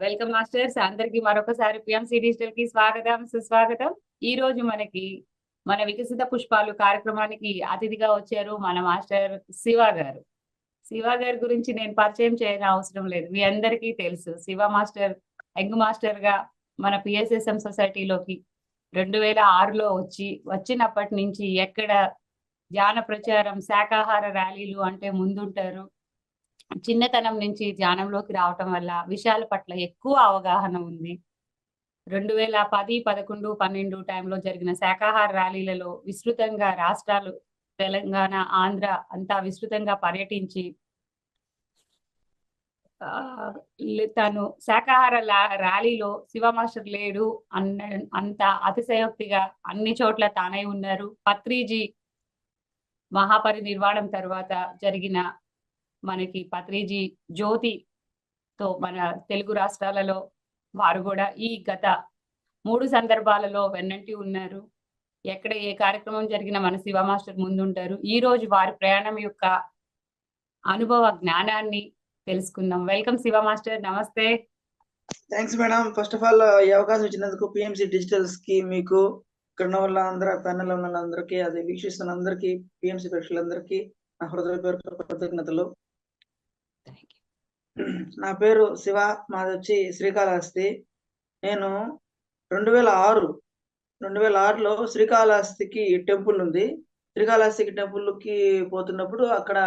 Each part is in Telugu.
Welcome masters. అందరికి మరొకసారి పిఎంసి డిజిటల్ కి స్వాగతం, సుస్వాగతం. ఈ రోజు మనకి మన వికసిత పుష్పాలు కార్యక్రమానికి అతిథిగా వచ్చారు మన మాస్టర్ శివ గారు. శివ గారి గురించి నేను పరిచయం చేయని అవసరం లేదు, మీ అందరికీ తెలుసు. శివ మాస్టర్ యంగ్ మాస్టర్ గా మన పిఎస్ఎస్ఎం సొసైటీలోకి 2006లో వచ్చినప్పటి నుంచి ఎక్కడ ధ్యాన ప్రచారం, శాకాహార ర్యాలీలు అంటే ముందుంటారు. చిన్నతనం నుంచి ధ్యానంలోకి రావటం వల్ల విషయాల పట్ల ఎక్కువ అవగాహన ఉంది. 2010, 11, 12 టైంలో జరిగిన శాకాహార ర్యాలీలలో విస్తృతంగా రాష్ట్రాలు తెలంగాణ, ఆంధ్ర అంతా విస్తృతంగా పర్యటించి తను శాకాహార ర్యాలీలో శివ మాస్టర్ లేడు అంత అతిశయోక్తిగా అన్ని చోట్ల తానై ఉన్నారు. పత్రిజీ మహాపరినిర్వాణం తర్వాత జరిగిన మనకి పత్రిజీ జ్యోతితో మన తెలుగు రాష్ట్రాలలో వారు కూడా ఈ గత 3 సందర్భాలలో వెన్నంటి ఉన్నారు. ఎక్కడ ఏ కార్యక్రమం జరిగినా మన శివ మాస్టర్ ముందుంటారు. ఈ రోజు వారి ప్రయాణం యొక్క అనుభవ జ్ఞానాన్ని తెలుసుకుందాం. వెల్కమ్ శివ మాస్టర్, నమస్తే. Thanks madam. First of all ఈ అవకాశం ఇచ్చినందుకు పిఎంసి డిజిటల్స్ కి, మీకు ఇక్కడ ఉన్న వాళ్ళందరూ, ప్యానెల్ ఉన్న వాళ్ళందరికీ, అది వీక్షిస్తున్న అందరికీ, పిఎంసి ప్రేక్షకులందరికీ నా హృదయపూర్వక కృతజ్ఞతలు. నా పేరు శివ, మాది వచ్చి శ్రీకాళహస్తి. నేను 2006లో శ్రీకాళహస్తికి టెంపుల్ ఉంది. శ్రీకాళహస్తికి టెంపుల్కి పోతున్నప్పుడు అక్కడ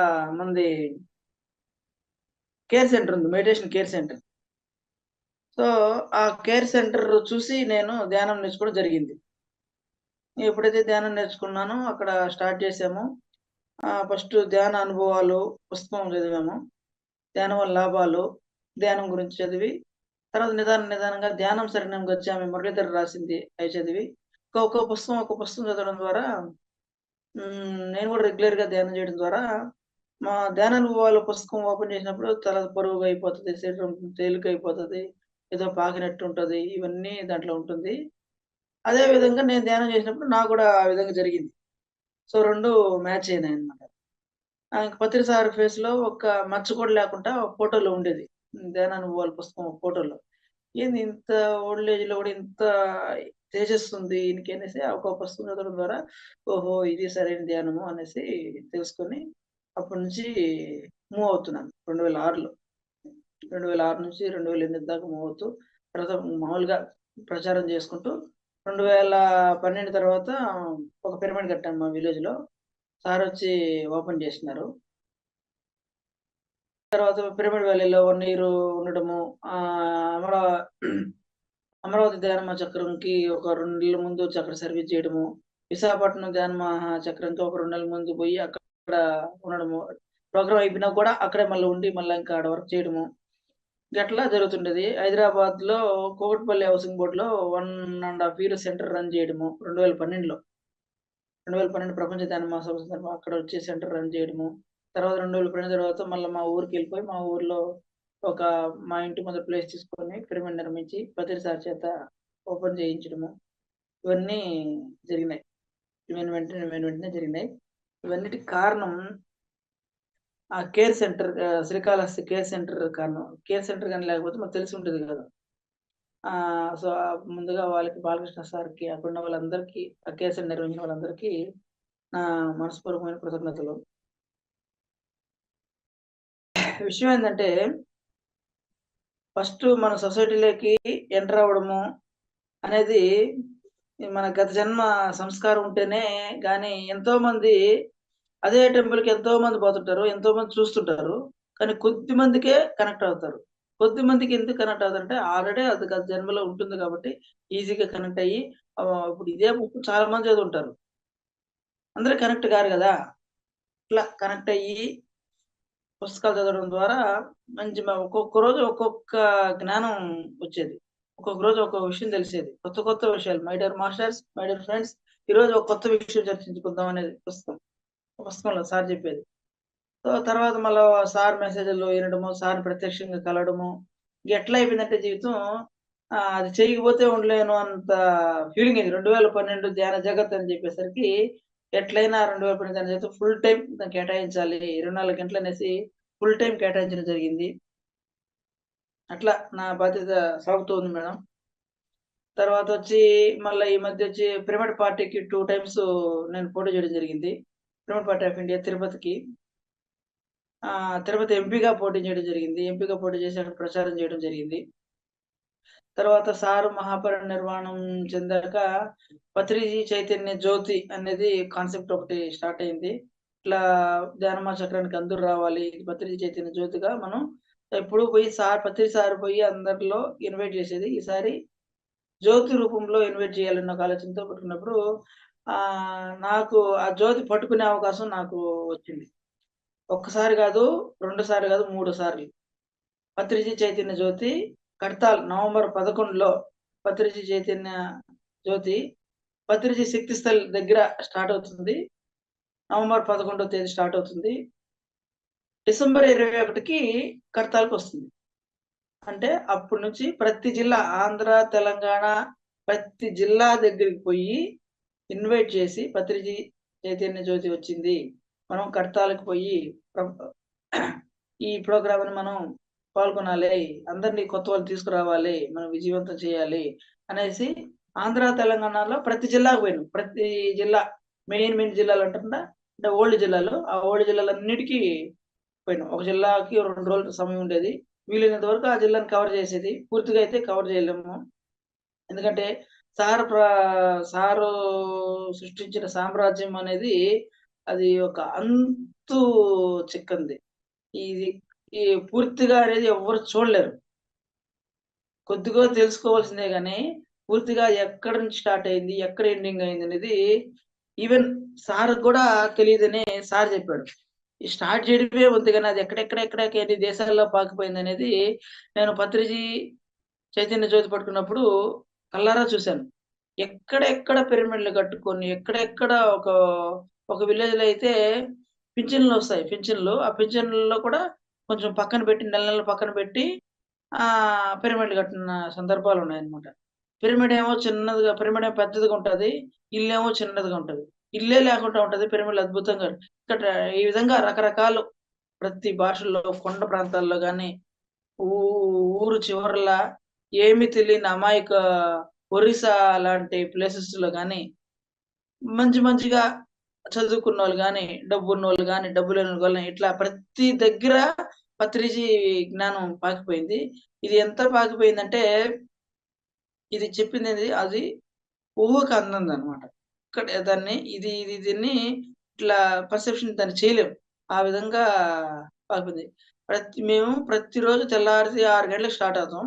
మంది కేర్ సెంటర్ ఉంది, మెడిటేషన్ కేర్ సెంటర్. సో ఆ కేర్ సెంటర్ చూసి నేను ధ్యానం నేర్చుకోవడం జరిగింది. ఎప్పుడైతే ధ్యానం నేర్చుకున్నానో అక్కడ స్టార్ట్ చేసాము. ఫస్ట్ ధ్యాన అనుభవాలు పుస్తకం చదివాము, ధ్యానం వల్ల లాభాలు, ధ్యానం గురించి చదివి, తర్వాత నిదానంగా ధ్యానం శరణం గచ్చామి మురళీధర్ రాసింది అవి చదివి, ఒక్కొక్క పుస్తకం చదవడం ద్వారా నేను కూడా రెగ్యులర్గా ధ్యానం చేయడం ద్వారా మా ధ్యాన అనుభవాలు పుస్తకం ఓపెన్ చేసినప్పుడు తల పరువుగా అయిపోతుంది, శరీరం తేలిక అయిపోతుంది, ఏదో పాకినట్టు ఉంటుంది, ఇవన్నీ దాంట్లో ఉంటుంది. అదే విధంగా నేను ధ్యానం చేసినప్పుడు నాకు కూడా ఆ విధంగా జరిగింది. సో 2 మ్యాచ్ అయినాయి అనమాట. పత్రి సార్ ఫేస్ లో ఒక మచ్చ కూడా లేకుండా ఒక ఫోటోలో ఉండేది, ధ్యాన అనుభవాల పుస్తకం ఒక ఫోటోలో. ఏంది ఇంత ఓల్డ్ ఏజ్ లో కూడా ఇంత తేజస్సుంది ఈయనకి అనేసి ఒక పుస్తకం చదవడం ద్వారా ఓహో ఇది సరైన ధ్యానము అనేసి తెలుసుకొని అప్పటి నుంచి మూవ్ అవుతున్నాను. 2006 నుంచి 2008 దాకా మూవ్ అవుతూ, తర్వాత మామూలుగా ప్రచారం చేసుకుంటూ 2012 తర్వాత ఒక పిరమిడ్ కట్టాను మా విలేజ్ లో. సార్ వచ్చి ఓపెన్ చేసినారు. తర్వాత పిరమిడ్ వ్యాలీలో 1 year ఉండడము, అమరావతి ధ్యాన చక్రంకి ఒక 2 నెలల ముందు అక్కడ సర్వీస్ చేయడము, విశాఖపట్నం ధ్యాన మహాచక్రంకి ఒక 2 నెలల ముందు పోయి అక్కడ ఉండడము, ప్రోగ్రామ్ అయిపోయినా కూడా అక్కడే మళ్ళీ ఉండి మళ్ళీ ఇంకా ఆడ వర్క్ చేయడము, గట్లా జరుగుతుండేది. హైదరాబాద్ లో కోకట్పల్లి హౌసింగ్ బోర్డ్ లో 1.5 year సెంటర్ రన్ చేయడము 2012లో. 2012 ప్రపంచ ధ్యాన మహాసభ అక్కడ వచ్చి సెంటర్ రన్ చేయడము. తర్వాత 2012 తర్వాత మళ్ళీ మా ఊరికి వెళ్ళిపోయి మా ఊర్లో మా ఇంటి ముందు ప్లేస్ తీసుకొని పిరమిడ్ నిర్మించి పత్రి సార్ చేత ఓపెన్ చేయించడము, ఇవన్నీ జరిగినాయి. వెంటనే జరిగినాయి. ఇవన్నిటికి కారణం ఆ care centre, Srikalahasti care centre కారణం. కేర్ సెంటర్ కానీ లేకపోతే మాకు తెలిసి ఉంటుంది కదా. సో ముందుగా వాళ్ళకి, బాలకృష్ణ సార్కి, అక్కడ ఉన్న వాళ్ళందరికీ, ఆ కేర్ సెంటర్ నిర్వహించిన వాళ్ళందరికీ నా మనస్పూర్వకమైన కృతజ్ఞతలు. విషయం ఏంటంటే, ఫస్ట్ మన సొసైటీలోకి ఎంటర్ అవ్వడము అనేది మన గత జన్మ సంస్కారం ఉంటేనే కానీ, ఎంతో మంది అదే టెంపుల్కి ఎంతో మంది పోతుంటారు, ఎంతో మంది చూస్తుంటారు, కానీ కొద్ది మందికే కనెక్ట్ అవుతారు. కొద్ది మందికి ఎందుకు కనెక్ట్ అవుతారంటే ఆల్రెడీ అది గత జన్మలో ఉంటుంది కాబట్టి ఈజీగా కనెక్ట్ అయ్యి, ఇప్పుడు ఇదే బుక్ చాలా మంది చదువుంటారు, అందరూ కనెక్ట్ కారు కదా. ఇట్లా కనెక్ట్ అయ్యి పుస్తకాలు చదవడం ద్వారా మంచి ఒక్కొక్క రోజు ఒక్కొక్క జ్ఞానం వచ్చేది, ఒక్కొక్క రోజు ఒక్కొక్క విషయం తెలిసేది, కొత్త విషయాలు. My dear masters, my dear friends, ఈరోజు ఒక కొత్త విషయం చర్చించుకుందాం అనేది పుస్తకంలో సార్ చెప్పేది. సో తర్వాత మళ్ళీ సార్ మెసేజ్లు వినడము, సార్ ప్రత్యక్షంగా కలవడము, ఎట్లా అయిపోయిందంటే జీవితం అది చేయకపోతే ఉండలేను అంత ఫీలింగ్ ఇది. 2012 ధ్యాన జగత్ అని చెప్పేసరికి ఎట్లయినా 2012 ధ్యాన జగత్ ఫుల్ టైం కేటాయించాలి, 24 గంటలు అనేసి ఫుల్ టైం కేటాయించడం జరిగింది. అట్లా నా బాధ్యత సాగుతుంది మేడం. తర్వాత వచ్చి మళ్ళీ ఈ మధ్య వచ్చి పిరమిడ్ పార్టీకి 2 టైమ్స్ నేను పోటీ చేయడం జరిగింది. పిరమిడ్ పార్టీ ఆఫ్ ఇండియా తిరుపతికి. తిరుపతి ఎంపీగా పోటీ చేయడం జరిగింది. ఎంపీగా పోటీ చేసి అక్కడ ప్రచారం చేయడం జరిగింది. తర్వాత సారు మహాపరినిర్వాణం చెందాక పత్రిజీ చైతన్య జ్యోతి అనేది కాన్సెప్ట్ ఒకటి స్టార్ట్ అయింది. ఇట్లా ధ్యానమా చక్రానికి అందరూ రావాలి, పత్రిజీ చైతన్య జ్యోతిగా మనం ఎప్పుడు పోయి పత్రి సార్ పోయి అందరిలో ఇన్వైట్ చేసేది. ఈసారి జ్యోతి రూపంలో ఇన్వైట్ చేయాలన్న ఒక ఆలోచనతో పట్టుకున్నప్పుడు నాకు ఆ జ్యోతి పట్టుకునే అవకాశం నాకు వచ్చింది. ఒక్కసారి కాదు, 2 సార్లు కాదు, 3 సార్లు. పత్రిజీ చైతన్య జ్యోతి కడతాల్ నవంబర్ 11లో పత్రిజీ చైతన్య జ్యోతి పత్రిజీ శక్తి స్థల్ దగ్గర స్టార్ట్ అవుతుంది. నవంబర్ 11వ తేదీ స్టార్ట్ అవుతుంది. డిసెంబర్ 21కి కడతాల్కి వస్తుంది. అంటే అప్పటి నుంచి ప్రతి జిల్లా, ఆంధ్ర, తెలంగాణ ప్రతి జిల్లా దగ్గరికి పోయి ఇన్వైట్ చేసి పత్రిజీ చైతన్య జ్యోతి వచ్చింది, మనం కడతాలకు పోయి ఈ ప్రోగ్రామ్ ని మనం పాల్గొనాలి, అందరినీ కొత్త వాళ్ళు తీసుకురావాలి, మనం విజయవంతం చేయాలి అనేసి ఆంధ్ర తెలంగాణలో ప్రతి జిల్లాకు పోయినాం. ప్రతి జిల్లా మెయిన్ జిల్లాలు అంటుందా అంటే ఓల్డ్ జిల్లాలో, ఆ ఓల్డ్ జిల్లాలన్నిటికీ పోయినాం. ఒక జిల్లాకి 2 రోజులు సమయం ఉండేది. వీలైనంత వరకు ఆ జిల్లాని కవర్ చేసేది. పూర్తిగా అయితే కవర్ చేయలేము. ఎందుకంటే సారు సృష్టించిన సామ్రాజ్యం అనేది అది ఒక అంతు చిక్కంది. ఇది ఈ పూర్తిగా అనేది ఎవ్వరు చూడలేరు. కొద్దిగా తెలుసుకోవాల్సిందే గానీ పూర్తిగా ఎక్కడి నుంచి స్టార్ట్ అయింది, ఎక్కడ ఎండింగ్ అయింది అనేది ఈవెన్ సార్ కూడా తెలియదని సార్ చెప్పాడు. ఈ స్టార్ట్ చేయడమే ఉంది కానీ అది ఎక్కడెక్కడ ఎన్ని దేశాల్లో పాకిపోయింది అనేది నేను పత్రిజీ చైతన్య జ్యోతి పట్టుకున్నప్పుడు కళ్ళారా చూశాను. ఎక్కడెక్కడ పిరమిడ్లు కట్టుకొని, ఎక్కడెక్కడ ఒక విలేజ్‌లో అయితే పింఛన్లు వస్తాయి. పింఛన్లు. ఆ పింఛన్లలో కూడా కొంచెం పక్కన పెట్టి, నెల నెలలు పక్కన పెట్టి పిరమిడ్లు కట్టిన సందర్భాలున్నాయన్నమాట. పిరమిడ్ ఏమో పెద్దదిగా ఉంటది. ఇల్లేమో చిన్నదిగా ఉంటది. ఇల్లే లేకుండా ఉంటది. పిరమిడ్లు అద్భుతంగా ఇక్కడ ఈ విధంగా రకరకాలు ప్రతి భాషల్లో కొండ ప్రాంతాల్లో గాని, ఊరు చివరల ఏమి తెలియని అమాయక ఒరిస్సా లాంటి ప్లేసెస్‌లో గాని, మంచిగా చదువుకున్నోళ్ళు గాని, డబ్బున్నోళ్ళు గాని, డబ్బు లేనోళ్ళు గాని ఇట్లా ప్రతి దగ్గర పత్రిజీ జ్ఞానం పాకిపోయింది. ఇది ఎంత పాకిపోయిందంటే, ఇది చెప్పిందేది అది ఊహకు అందదనమాట. ఇక్కడ దీన్ని ఇట్లా పర్సెప్షన్ దాన్ని చేయలేం. ఆ విధంగా పాకిపోయింది. మేము ప్రతిరోజు తెల్లారితే 6 గంటలకు స్టార్ట్ అవుతాం.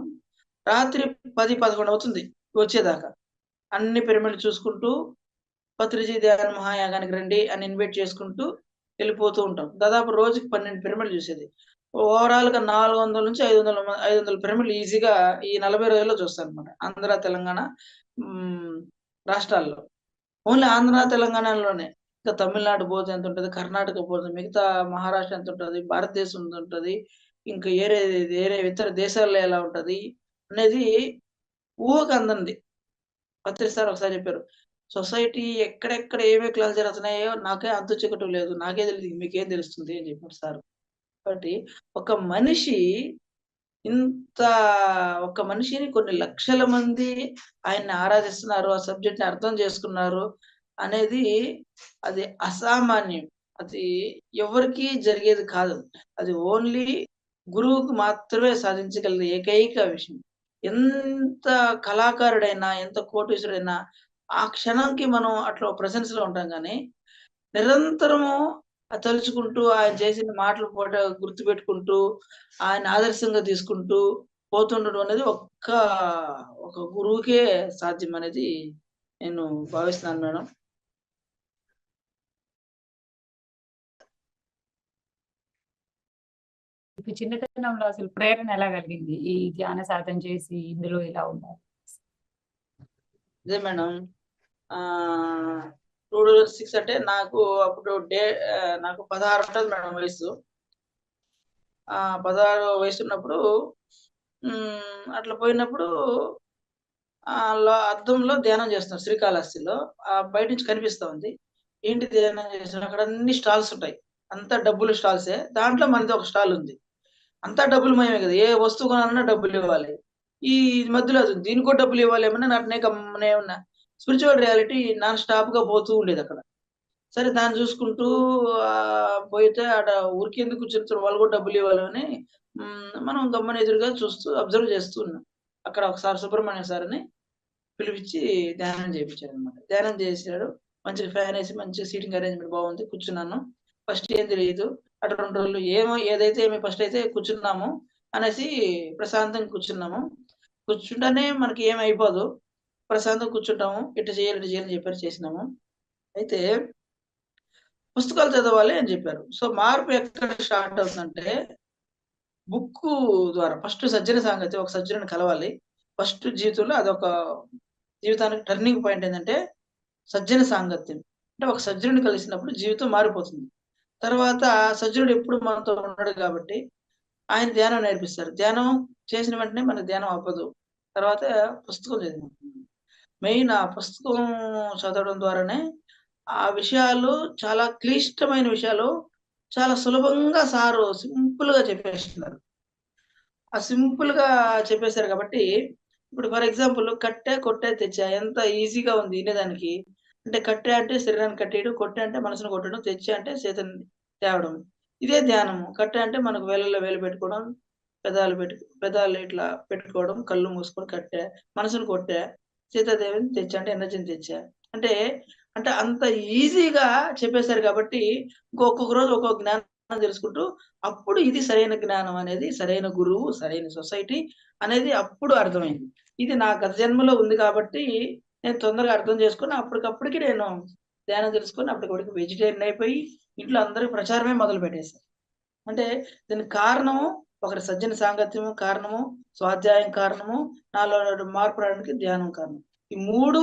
రాత్రి 10, 11 అవుతుంది వచ్చేదాకా. అన్ని పిరమిడ్లు చూసుకుంటూ పత్రిజీ ధ్యాన మహాయాగానికి రండి అని ఇన్వైట్ చేసుకుంటూ వెళ్ళిపోతూ ఉంటాం. దాదాపు రోజుకి 12 పిరమిడ్లు చూసేది. ఓవరాల్‌గా 400-500 పిరమిడ్లు ఈజీగా ఈ 40 రోజుల్లో చూస్తానన్నమాట. ఆంధ్ర, తెలంగాణ రాష్ట్రాల్లో. ఓన్లీ ఆంధ్ర, తెలంగాణలోనే. ఇంకా తమిళనాడు పోతే ఎంతుంటది, కర్ణాటక పోతే, మిగతా మహారాష్ట్ర ఎంతుంటది, భారతదేశం ఎంతుంటది, ఇంకా వేరే ఇతర దేశాల్లో ఎలా ఉంటది అనేది ఊహకు అందంది. పత్రి సార్ ఒకసారి చెప్పారు. సొసైటీ ఎక్కడెక్కడ ఏమేమి క్లాసులు జరుగుతున్నాయో నాకే అంతు చిక్కటం లేదు. నాకే తెలీదు మీకేం తెలుస్తుంది అని చెప్పారు సార్. కాబట్టి ఒక మనిషిని కొన్ని లక్షల మంది ఆయన్ని ఆరాధిస్తున్నారు. ఆ సబ్జెక్ట్‌ని అర్థం చేసుకున్నారు అనేది అది అసామాన్యం. అది ఎవరికీ జరిగేది కాదు. అది ఓన్లీ గురువుకు మాత్రమే సాధించగలిగే ఏకైక విషయం. ఎంత కళాకారుడైనా, ఎంత కోటీశ్వరుడైనా ఆ క్షణంకి మనం అట్లా ప్రెజెన్స్‌లో ఉంటాం గానీ, నిరంతరము తలుచుకుంటూ ఆయన చేసిన మాటలు గుర్తుపెట్టుకుంటూ, ఆయన ఆదర్శంగా తీసుకుంటూ పోతుండడం అనేది ఒక గురువుకే సాధ్యం అనేది నేను భావిస్తున్నాను మేడం. మీకు చిన్నతనంలో అసలు ప్రేరణ ఎలా కలిగింది? ఈ ధ్యాన సాధన చేసి ఇందులో ఇలా ఉండాలి? అదే మేడం. 2006 అంటే నాకు అప్పుడు నాకు 16 ఉంటది మేడం వయస్సు. 16 వయసున్నప్పుడు అట్లా పోయినప్పుడు అద్దంలో ధ్యానం చేస్తున్నాం శ్రీకాళహస్తిలో. బయట నుంచి కనిపిస్తా ఉంది. ఏంటి ధ్యానం చేస్తున్నాం, అక్కడ అన్ని స్టాల్స్ ఉంటాయి. అంతా డబ్బుల స్టాల్సే. దాంట్లో మనది ఒక స్టాల్ ఉంది. అంతా డబ్బులు మయమే కదా! ఏ వస్తువు కొనాలన్నా డబ్బులు ఇవ్వాలి. ఈ మధ్యలో దీనికో డబ్బులు ఇవ్వాలేమన్నా అట్నే గమ్మునే ఉన్నా. స్పిరిచువల్ రియాలిటీ నాన్ స్టాప్‌గా పోతూ ఉండేదక్కడ. సరే దాన్ని చూసుకుంటూ పోయితే ఆడ ఊరికెందుకు కూర్చొని వాళ్ళు కూడా డబ్బులు ఇవ్వాలని మనం గమ్మున ఎదురుగా చూస్తూ అబ్జర్వ్ చేస్తూ ఉన్నాం. అక్కడ ఒకసారి సుబ్రహ్మణ్యం సార్ అని పిలిపించి ధ్యానం చేపించారనమాట. ధ్యానం చేశాడు. మంచిగా ఫ్యాన్ ఏసి మంచిగా సీటింగ్ అరేంజ్‌మెంట్ బాగుంది. కూర్చున్నాను. ఫస్ట్ ఏం తెలీదు. అటు 2 రోజులు ఏదైతే ఏమి ఫస్ట్ అయితే కూర్చున్నాము అనేసి ప్రశాంతంగా కూర్చున్నాము. కూర్చుంటేనే మనకి ఏమి అయిపోదు. ప్రశాంతంగా కూర్చుంటాము. ఇట్ట చేయాలి, ఇట్ట చేయాలి అని చెప్పారు చేసినాము. అయితే పుస్తకాలు చదవాలి అని చెప్పారు. సో, మార్పు ఎక్కడ స్టార్ట్ అవుతుందంటే బుక్కు ద్వారా ఫస్ట్ సజ్జన సాంగత్యం ఒక సజ్జనుడిని కలవాలి. ఫస్ట్ జీవితంలో అదొక జీవితానికి టర్నింగ్ పాయింట్ ఏందంటే సజ్జన సాంగత్యం. అంటే ఒక సజ్జనుడిని కలిసినప్పుడు జీవితం మారిపోతుంది. తర్వాత సజ్జనుడు ఎప్పుడు మనతో ఉండడు కాబట్టి ఆయన ధ్యానం నేర్పిస్తారు. ధ్యానం చేసిన వెంటనే మనకు ధ్యానం అవ్వదు. తర్వాత పుస్తకం చదివాం. మెయిన్ ఆ పుస్తకం చదవడం ద్వారానే ఆ విషయాలు చాలా క్లిష్టమైన విషయాలు చాలా సులభంగా సారు సింపుల్‌గా చెప్పేస్తున్నారు. ఆ సింపుల్‌గా చెప్పేసారు కాబట్టి, ఇప్పుడు ఫర్ ఎగ్జాంపుల్ కట్టె, కొట్టే, తెచ్చా ఎంత ఈజీగా ఉంది వినేదానికి. అంటే కట్టె అంటే శరీరాన్ని కట్టేయడం, కొట్టె అంటే మనసుని కొట్టడం, తెచ్చ అంటే చేతుని తేవడం. ఇదే ధ్యానము. కట్టె అంటే మనకు వేళ్ళలో వేలు పెట్టుకోవడం, పెదాలు ఇట్లా పెట్టుకోవడం, కళ్ళు మూసుకొని కట్టె, మనసుని కొట్టె, సీతాదేవిని తెచ్చ అంటే ఎనర్జీని తెచ్చా. అంటే, అంటే అంత ఈజీగా చెప్పేసారు కాబట్టి, ఒక్కొక్క రోజు ఒక్కొక్క జ్ఞానం తెలుసుకుంటూ అప్పుడు ఇది సరైన జ్ఞానం అనేది, సరైన గురువు, సరైన సొసైటీ అనేది అప్పుడు అర్థమైంది. ఇది నా గత జన్మలో ఉంది కాబట్టి, నేను తొందరగా అర్థం చేసుకొని అప్పటికప్పటికి నేను ధ్యానం తెలుసుకొని అప్పటికప్పటికి వెజిటేరియన్ అయిపోయి, ఇంట్లో అందరికి ప్రచారమే మొదలుపెట్టేసా. అంటే దీనికి కారణము ఒకరి సజ్జన సాంగత్యము కారణము, స్వాధ్యాయం కారణము, నాలో మార్పు రావడానికి ధ్యానం కారణం. ఈ మూడు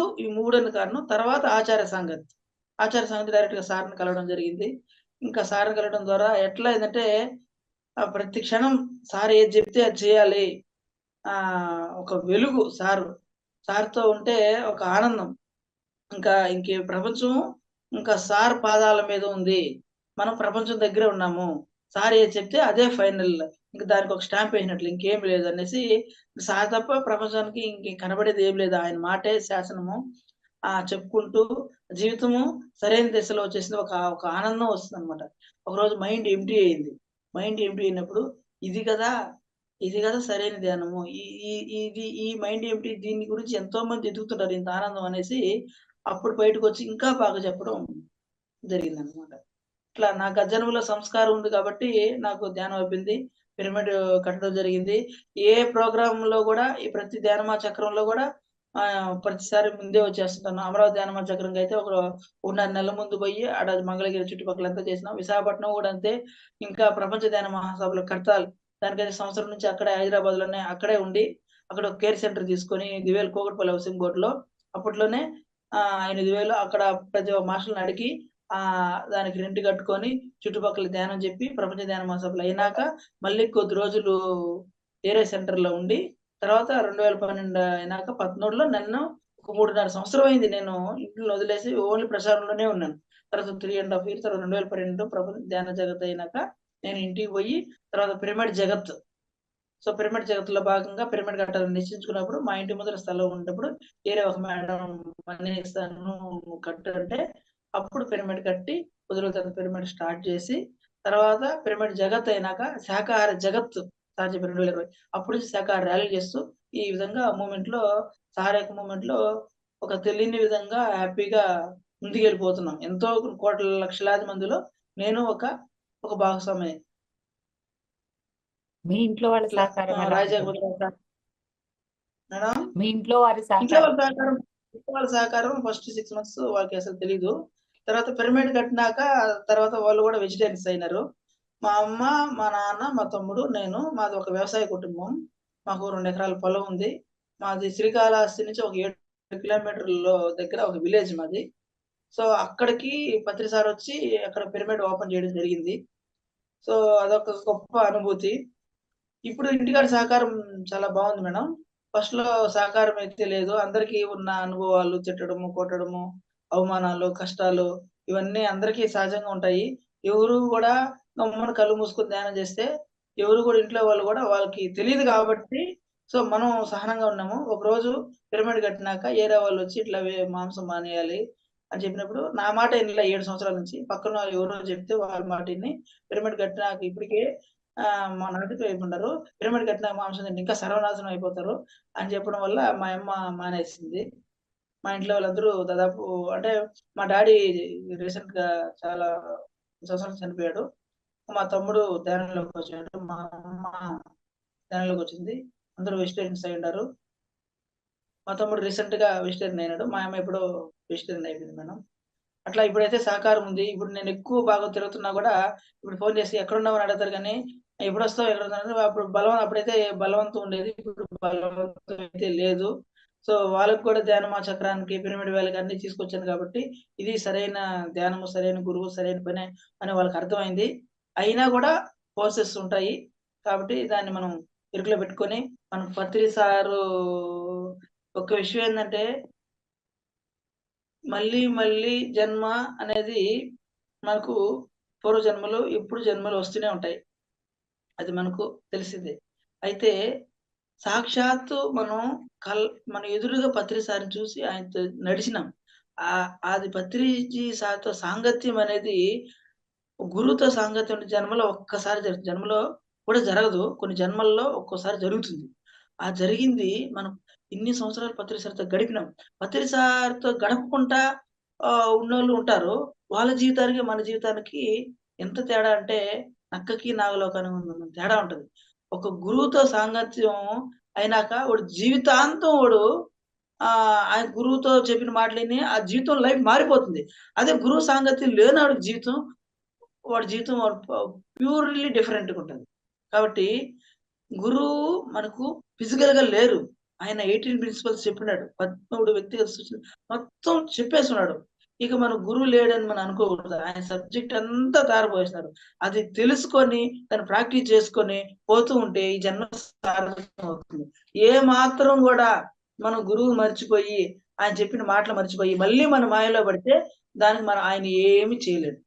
అని కారణం. తర్వాత ఆచార్య సంగతి. ఆచార్య సంగతి డైరెక్ట్‌గా సార్‌ని కలవడం జరిగింది. ఇంకా సార్‌ని కలవడం ద్వారా ఎట్లా అయిందంటే ప్రతి క్షణం సార్ ఏది చెప్తే అది చేయాలి. ఒక వెలుగు సార్‌తో ఉంటే ఒక ఆనందం. ఇంకే ప్రపంచం ఇంకా సార్ పాదాల మీద ఉంది. మనం ప్రపంచం దగ్గరే ఉన్నాము. సార్ ఏది చెప్తే అదే ఫైనల్. ఇంక దానికొక స్టాంప్ ఏసినట్లు ఇంకేమి లేదనేసి సార్ తప్ప ప్రపంచానికి కనబడేది ఏమి లేదు. ఆయన మాటే శాసనము. చెప్పుకుంటూ జీవితము సరైన దిశలో వచ్చేసింది. ఒక ఆనందం వస్తుందనమాట. ఒకరోజు మైండ్ ఎంప్టీ అయింది. మైండ్ ఎంప్టీ అయినప్పుడు ఇది గదా! ఇది గదా సరైన ధ్యానము. ఈ ఈ ఈ మైండ్ ఎంప్టీ దీని గురించి ఎంతోమంది ఎతుకుతుంటారు ఇంత ఆనందం అనేసి అప్పుడు బయటకొచ్చి ఇంకా బాగా చెప్పడం జరిగిందనమాట. ఇట్లా నా గత జన్మలో సంస్కారం ఉంది కాబట్టి నాకు ధ్యానం అయిపోయింది. పిరమిడ్ కట్టడం జరిగింది. ఏ ప్రోగ్రామ్‌లో గూడా ఈ ప్రతి ధ్యానమా చక్రంలో గూడా ప్రతిసారి ముందే వచ్చేస్తుంటాను. అమరావతి ధ్యానమా చక్రంకైతే ఒకటిన్నర నెలల ముందు పోయి ఆడ మంగళగిరి చుట్టుపక్కలంతా చేసినాం. విశాఖపట్నం గూడా అంతే. ఇంకా ప్రపంచ ధ్యాన మహాసభలు కడతాల్ దానికైతే సంవత్సరం నుంచి అక్కడే హైదరాబాద్‌లోనే అక్కడే ఉండి అక్కడ ఒక కేర్ సెంటర్ తీసుకొని 8,000 కూకట్పల్లి హౌసింగ్ బోర్డ్‌లో అప్పట్లోనే 8,000 అక్కడ ప్రతి ఒక్క మాస్టర్‌ని అడిగి దానికి రెంట్ కట్టుకొని చుట్టుపక్కల ధ్యానం చెప్పి ప్రపంచ ధ్యాన మహాసభలు అయినాక మళ్ళీ కొద్ది రోజులు వేరే సెంటర్‌లో ఉండి తర్వాత 2012 అయినాక 13లో నన్ను ఒక 3.5 సంవత్సరం అయింది నేను ఇంటిని వదిలేసి ఓన్లీ ప్రచారంలోనే ఉన్నాను. తర్వాత 3 ½ ఇయర్ తర్వాత 2012 ప్రపంచ ధ్యాన జగత్ అయినాక నేను ఇంటికి పోయి తర్వాత పిరమిడ్ జగత్. సో, పిరమిడ్ జగత్తులో భాగంగా పిరమిడ్ కట్టాలని నిశ్చయించుకున్నప్పుడు మా ఇంటి ముందర స్థలం ఉన్నప్పుడు వేరే ఒక మేడం మనీ ఇస్తాను కట్టు అంటే అప్పుడు పిరమిడ్ కట్టి కొద్ది రోజుల తర్వాత పిరమిడ్ స్టార్ట్ చేసి తర్వాత పిరమిడ్ జగత్ అయినాక శాకాహార జగత్ స్టార్ట్ చెప్పారు 2020. అప్పుడు నుంచి శాకాహార ర్యాలీలు చేస్తూ ఈ విధంగా మూవ్‌మెంట్‌లో సార్ యొక్క మూవ్‌మెంట్‌లో ఒక తెలియని విధంగా హ్యాపీగా ముందుకెళ్ళిపోతున్నాం. ఎంతో కోట్ల లక్షలాది మందిలో నేను ఒక భాగస్వామిని. మీ ఇంట్లో వాళ్ళ ఇట్లా సహకారం ఎలా రాజాకి ఉంటుంది? మేడం మీ ఇంట్లో వారి ఇంట్లో సహకారం. వాళ్ళ సహకారం ఫస్ట్ 6 మంత్స్ వాళ్ళకి అసలు తెలీదు. తర్వాత పిరమిడ్ కట్టినాక తర్వాత వాళ్ళు కూడా వెజిటేరియన్స్ అయినారు. మా అమ్మ, మా నాన్న, మా తమ్ముడు, నేను మాది ఒక వ్యవసాయ కుటుంబం. మాకు 2 ఎకరాల పొలం ఉంది. మాది శ్రీకాళహస్తి నుంచి ఒక 7 కిలోమీటర్ల దగ్గర ఒక విలేజ్ మాది. సో, అక్కడికి పత్రి సార్ వచ్చి అక్కడ పిరమిడ్ ఓపెన్ చేయడం జరిగింది. సో, అదొక గొప్ప అనుభూతి. ఇప్పుడు ఇంటికాడ సహకారం చాలా బాగుంది మేడం. ఫస్ట్‌లో సహకారం అయితే లేదు. అందరికీ ఉన్న అనుభవాలు తిట్టడము, కొట్టడము, అవమానాలు, కష్టాలు ఇవన్నీ అందరికీ సహజంగా ఉంటాయి. ఎవరు గూడా గమ్మున కళ్ళు మూసుకొని ధ్యానం చేస్తే ఎవరు కూడా ఇంట్లో వాళ్ళు కూడా వాళ్ళకి తెలియదు కాబట్టి సో మనం సహనంగా ఉన్నాము. ఒకరోజు పిరమిడ్ కట్టినాక ఏరే వాళ్ళు వచ్చి ఇట్లా మాంసం మానేయాలి అని చెప్పినప్పుడు నా మాట ఇన్లే 7 సంవత్సరాల నుంచి. పక్కన ఎవరో చెప్తే వాళ్ళ మాట ఇని పిరమిడ్ కట్టినాక ఇప్పటికే మా నాటితో అయిపోయినారు. పిరమిడ్ కట్టినాక మాంసం తింటే ఇంకా సర్వనాశనం అయిపోతారు అని చెప్పడం వల్ల మా అమ్మ మానేసింది. మా ఇంట్లో వాళ్ళందరూ దాదాపు అంటే మా డాడీ రీసెంట్‌గా చాలా సంవత్సరాలు చనిపోయాడు. మా తమ్ముడు ధ్యానంలోకి వచ్చాడు. మా అమ్మ ధ్యానంలోకి వచ్చింది. అందరూ వెజిటేరియన్స్ అయి ఉన్నారు. మా తమ్ముడు రీసెంట్‌గా వెజిటేరియన్ అయినాడు. మా అమ్మ ఎప్పుడో వెజిటేరియన్ అయిపోయింది మేడం. అట్లా ఇప్పుడైతే సహకారం ఉంది. ఇప్పుడు నేను ఎక్కువ బాగా తిరుగుతున్నా కూడా ఇప్పుడు ఫోన్ చేసి ఎక్కడున్నావు అని అడుగుతారు గానీ, ఎప్పుడొస్తావు ఎక్కడున్నావు అప్పుడు అప్పుడైతే బలవంతం ఉండేది. ఇప్పుడు బలవంతం అయితే లేదు. సో వాళ్ళకి కూడా ధ్యానమా చక్రానికి, పిరమిడ్ వేలకి అన్నీ తీసుకొచ్చాను కాబట్టి, ఇది సరైన ధ్యానము, సరైన గురువు, సరైన పనే అని వాళ్ళకి అర్థమైంది. అయినా కూడా ఫోర్సెస్ ఉంటాయి. కాబట్టి దాన్ని మనం ఇరుకులో పెట్టుకొని మనం పత్రి సారు ఒక విషయం ఏందంటే మళ్ళీ మళ్ళీ జన్మ అనేది మనకు పూర్వ జన్మలు, ఇప్పుడు జన్మలు వస్తూనే ఉంటాయి. అది మనకు తెలిసిందే. అయితే సాక్షాత్తు మనం మన ఎదురుగా పత్రి సారిని చూసి ఆయనతో నడిచినాం. అది పత్రిజీ సార్‌తో సాంగత్యం అనేది గురువుతో సాంగత్యం జన్మలో ఒక్కసారి జన్మలో కూడా జరగదు. కొన్ని జన్మల్లో ఒక్కోసారి జరుగుతుంది. ఆ జరిగింది మనం ఇన్ని సంవత్సరాలు పత్రి సార్‌తో గడిపినాం. పత్రి సార్‌తో గడపకుండా ఉన్నోళ్ళు ఉంటారు. వాళ్ళ జీవితానికి, మన జీవితానికి ఎంత తేడా అంటే నక్కకి, నాగలోకానికి ఉన్నంత తేడా ఉంటది. ఒక గురువుతో సాంగత్యం అయినాక వాడు జీవితాంతం ఆయన గురువుతో చెప్పిన మాటలిని ఆ జీవితం లైఫ్ మారిపోతుంది. అదే గురువు సాంగత్యం లేనోడి జీవితం వాడి జీవితం ప్యూర్‌లీ డిఫరెంట్‌గా ఉంటది. కాబట్టి గురువు మనకు ఫిజికల్‌గా లేరు. ఆయన 18 ప్రిన్సిపల్స్ చెప్పినాడు. 13 వ్యక్తిగత సూచనలు మొత్తం చెప్పేసున్నాడు. ఇక మన గురువు లేడని మనం అనుకోకూడదు. ఆయన సబ్జెక్ట్ అంతా ధారపోసినాడు. అది తెలుసుకొని దాన్ని ప్రాక్టీస్ చేసుకొని పోతూ ఉంటే ఈ జన్మ సార్థకం అవుతుంది. ఏ మాత్రం గూడా మనం గురువు మర్చిపోయి, ఆయన చెప్పిన మాటలు మర్చిపోయి, మళ్ళీ మన మాయలో పడితే దానికి ఆయన ఏమి చేయలేడు.